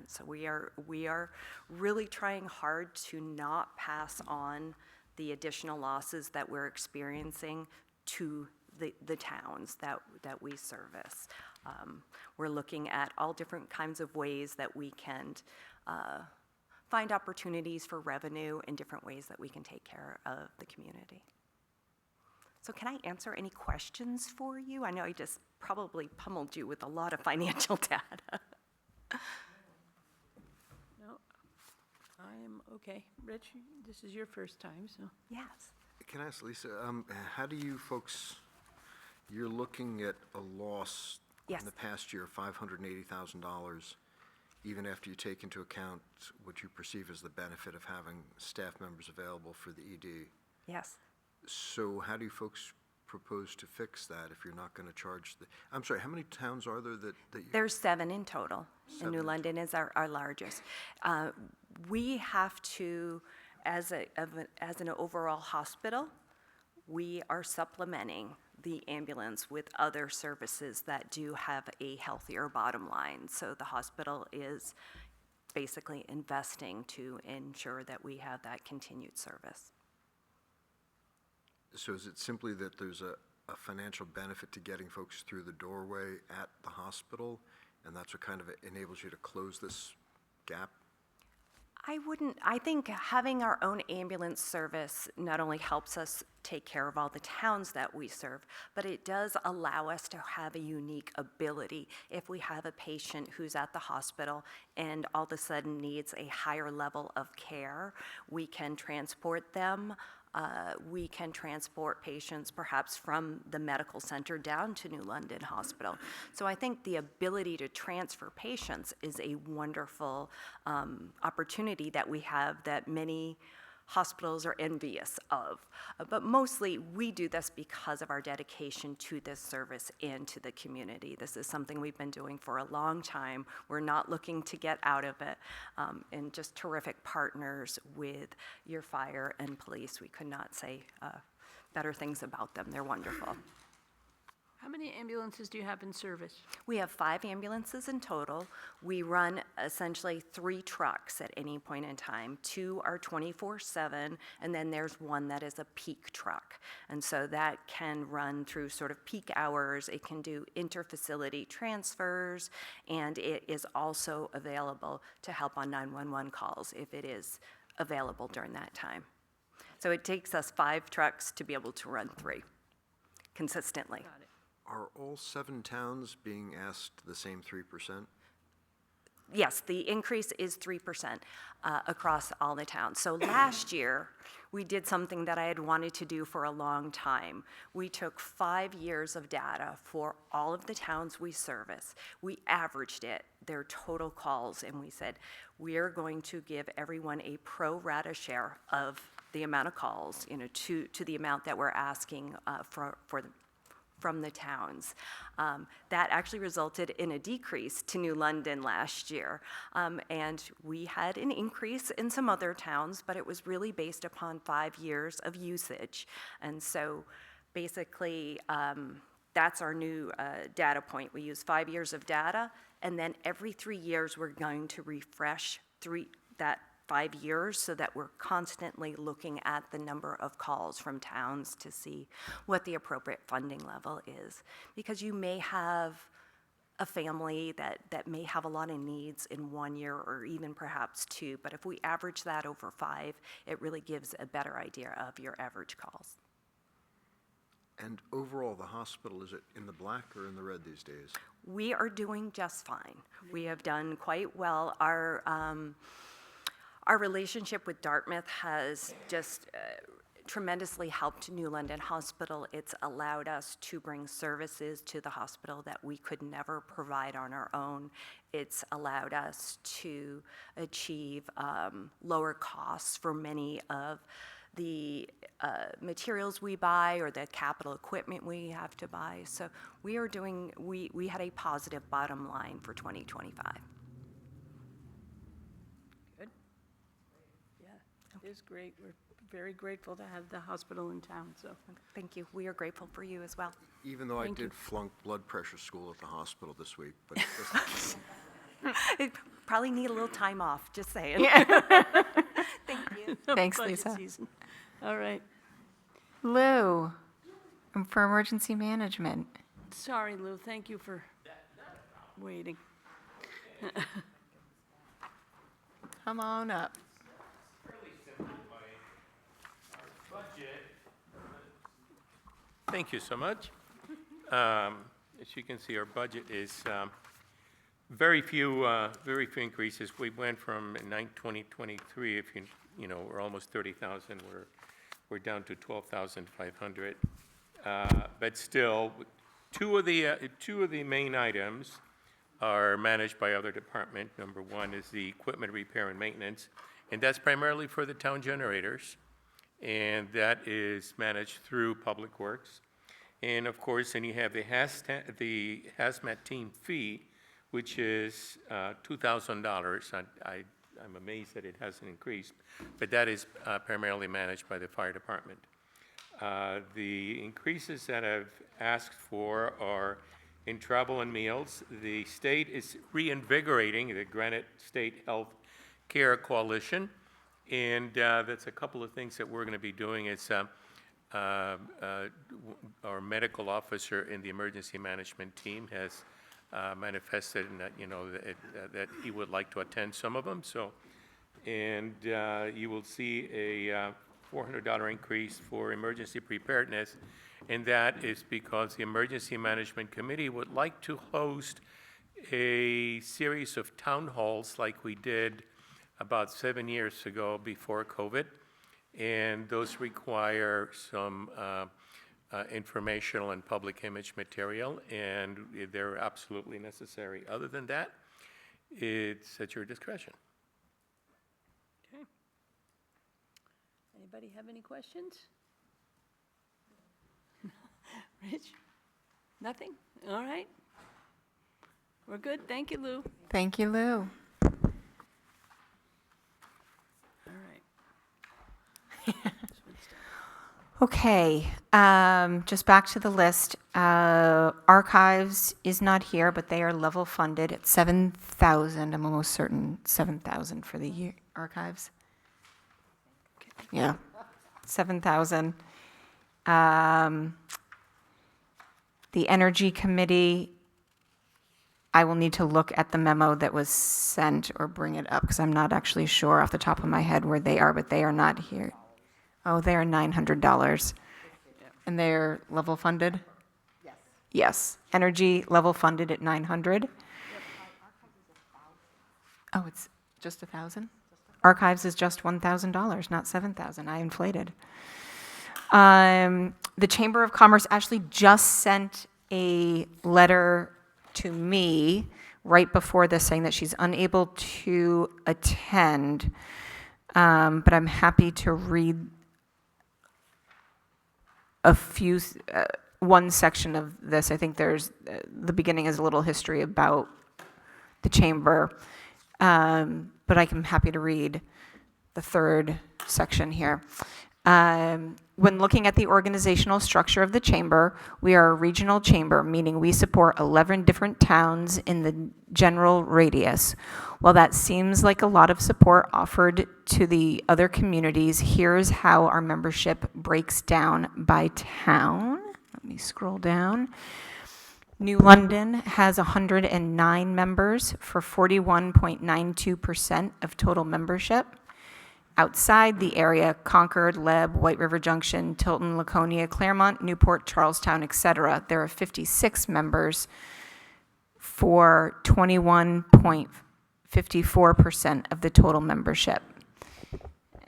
So we are really trying hard to not pass on the additional losses that we're experiencing to the towns that we service. We're looking at all different kinds of ways that we can find opportunities for revenue and different ways that we can take care of the community. So can I answer any questions for you? I know I just probably pummeled you with a lot of financial data. No, I am okay. Rich, this is your first time, so. Yes. Can I ask Lisa, how do you folks, you're looking at a loss Yes. in the past year of $580,000, even after you take into account what you perceive as the benefit of having staff members available for the ED. Yes. So how do you folks propose to fix that if you're not going to charge the, I'm sorry, how many towns are there that you? There's 7 in total, and 7 New in London is our largest. We have to, as an overall hospital, we are supplementing the ambulance with other services that do have a healthier bottom line. So the hospital is basically investing to ensure that we have that continued service. So is it simply that there's a financial benefit to getting folks through the doorway at the hospital, and that's what kind of enables you to close this gap? I think having our own ambulance service not only helps us take care of all the towns that we serve, but it does allow us to have a unique ability. If we have a patient who's at the hospital and all of a sudden needs a higher level of care, we can transport them. We can transport patients perhaps from the medical center down to New London Hospital. So I think the ability to transfer patients is a wonderful opportunity that we have that many hospitals are envious of. But mostly, we do this because of our dedication to this service and to the community. This is something we've been doing for a long time. We're not looking to get out of it, and just terrific partners with your fire and police. We could not say better things about them. They're wonderful. How many ambulances do you have in service? We have 5 ambulances in total. We run essentially 3 trucks at any point in time. 2 are 24/7, and then there's one that is a peak truck. And so that can run through sort of peak hours. It can do interfacility transfers, and it is also available to help on 911 calls if it is available during that time. So it takes us 5 trucks to be able to run 3 consistently. Got it. Are all 7 towns being asked the same 3%? Yes, the increase is 3% across all the towns. So last year, we did something that I had wanted to do for a long time. We took 5 years of data for all of the towns we service. We averaged it, their total calls, and we said, we're going to give everyone a pro rata share of the amount of calls, to the amount that we're asking from the towns. That actually resulted in a decrease to New London last year. And we had an increase in some other towns, but it was really based upon 5 years of usage. And so basically, that's our new data point. We use 5 years of data, and then every 3 years, we're going to refresh that 5 years so that we're constantly looking at the number of calls from towns to see what the appropriate funding level is. Because you may have a family that may have a lot of needs in 1 year or even perhaps 2, but if we average that over 5, it really gives a better idea of your average calls. And overall, the hospital, is it in the black or in the red these days? We are doing just fine. We have done quite well. Our relationship with Dartmouth has just tremendously helped New London Hospital. It's allowed us to bring services to the hospital that we could never provide on our own. It's allowed us to achieve lower costs for many of the materials we buy or the capital equipment we have to buy. So we had a positive bottom line for 2025. It is great. We're very grateful to have the hospital in town, so. Thank you. We are grateful for you as well. Even though I Thank you. did flunk blood pressure school at the hospital this week, but It probably need a little time off, just saying. Thank you. Thanks, Budget Lisa. season. All right. Lou, for emergency management. Sorry, Lou. Thank you for waiting. Come on up. Thank you so much. As you can see, our budget is very few increases. We went from 2023, if we're almost 30,000. We're down to 12,500. But still, two of the main items are managed by other department. Number one is the equipment repair and maintenance, and that's primarily for the town generators. And that is managed through Public Works. And of course, then you have the hazmat team fee, which is $2,000. I'm amazed that it hasn't increased, but that is primarily managed by the fire department. The increases that I've asked for are in travel and meals. The state is reinvigorating the Granite State Health Care Coalition. And that's a couple of things that we're going to be doing. It's our medical officer in the emergency management team has manifested that that he would like to attend some of them. So, and you will see a $400 increase for emergency preparedness, and that is because the Emergency Management Committee would like to host a series of town halls like we did about 7 years ago before COVID, and those require some informational and public image material, and they're absolutely necessary. Other than that, it's at your discretion. Okay. Anybody have any questions? Rich? Nothing? All right. We're good. Thank you, Lou. Thank you, Lou. All right. Okay, just back to the list. Archives is not here, but they are level funded at 7,000. I'm almost certain 7,000 for the year. Archives. Yeah, 7,000. The Energy Committee, I will need to look at the memo that was sent or bring it up because I'm not actually sure off the top of my head where they are, but they are not here. Oh, they are $900. And they're level funded? Yes. Yes. Energy level funded at 900. Oh, it's just 1,000? Archives is just $1,000, not 7,000. I inflated. The Chamber of Commerce actually just sent a letter to me right before this saying that she's unable to attend, but I'm happy to read one section of this. I think there's, the beginning is a little history about the chamber, but I'm happy to read the third section here. When looking at the organizational structure of the chamber, we are a regional chamber, meaning we support 11 different towns in the general radius. While that seems like a lot of support offered to the other communities, here's how our membership breaks down by town. Let me scroll down. New London has 109 members for 41.92% of total membership. Outside the area, Concord, Leb, White River Junction, Tilton, Laconia, Claremont, Newport, Charlestown, etc., there are 56 members for 21.54% of the total membership.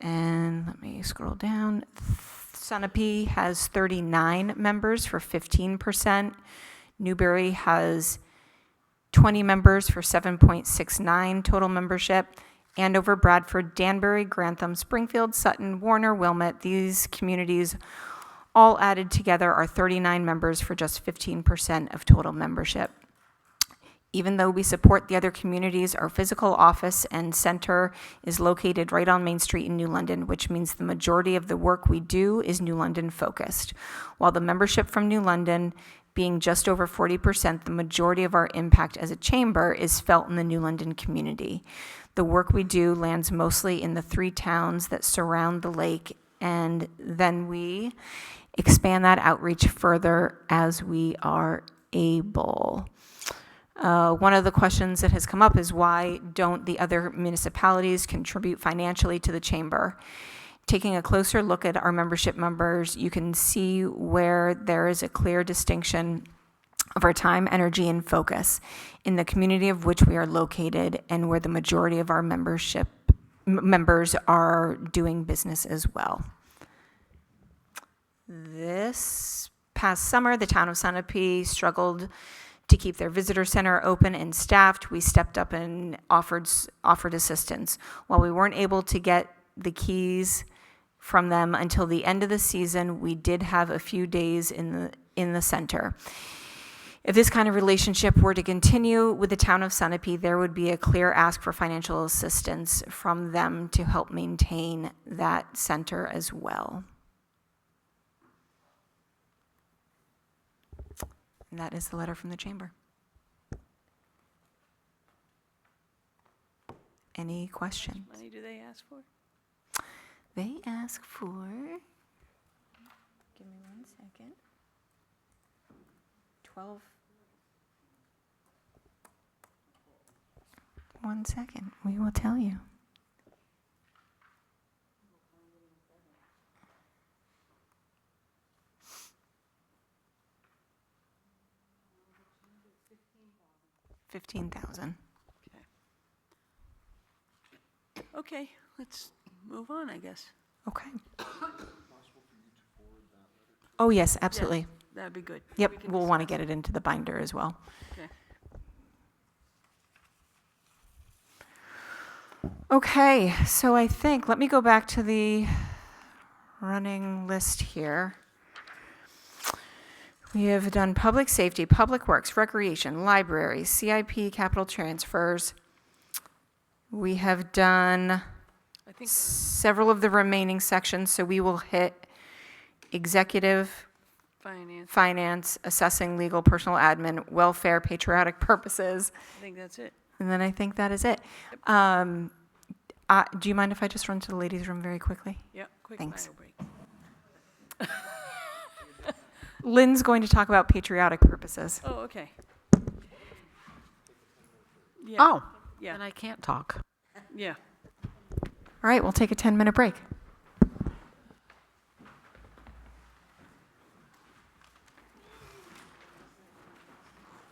And let me scroll down. Sunapee has 39 members for 15%. Newberry has 20 members for 7.69 total membership. Andover, Bradford, Danbury, Grantham, Springfield, Sutton, Warner, Wilmette, these communities all added together are 39 members for just 15% of total membership. Even though we support the other communities, our physical office and center is located right on Main Street in New London, which means the majority of the work we do is New London focused. While the membership from New London being just over 40%, the majority of our impact as a chamber is felt in the New London community. The work we do lands mostly in the 3 towns that surround the lake, and then we expand that outreach further as we are able. One of the questions that has come up is why don't the other municipalities contribute financially to the chamber? Taking a closer look at our membership numbers, you can see where there is a clear distinction of our time, energy, and focus in the community of which we are located and where the majority of our members are doing business as well. This past summer, the town of Sunapee struggled to keep their visitor center open and staffed. We stepped up and offered assistance. While we weren't able to get the keys from them until the end of the season, we did have a few days in the center. If this kind of relationship were to continue with the town of Sunapee, there would be a clear ask for financial assistance from them to help maintain that center as well. And that is the letter from the chamber. Any questions? How much money do they ask for? They ask for, give me 1 second, 12. 1 second, we will tell you. $15,000. Okay, let's move on, I guess. Okay. Oh, yes, absolutely. That'd be good. Yep, We can we'll want to get it into the binder as well. Okay. Okay, so I think, let me go back to the running list here. We have done public safety, public works, recreation, library, CIP, capital transfers. We have done several of the remaining sections, so we will hit executive, finance, assessing, legal, personal admin, welfare, patriotic purposes. I think that's it. And then I think that is it. Do you mind if I just run to the ladies' room very quickly? Yeah, quick Thanks. bio break. Lynn's going to talk about patriotic purposes. Oh, okay. Yeah. Oh, Yeah. and I can't talk. Yeah. All right, we'll take a 10-minute break.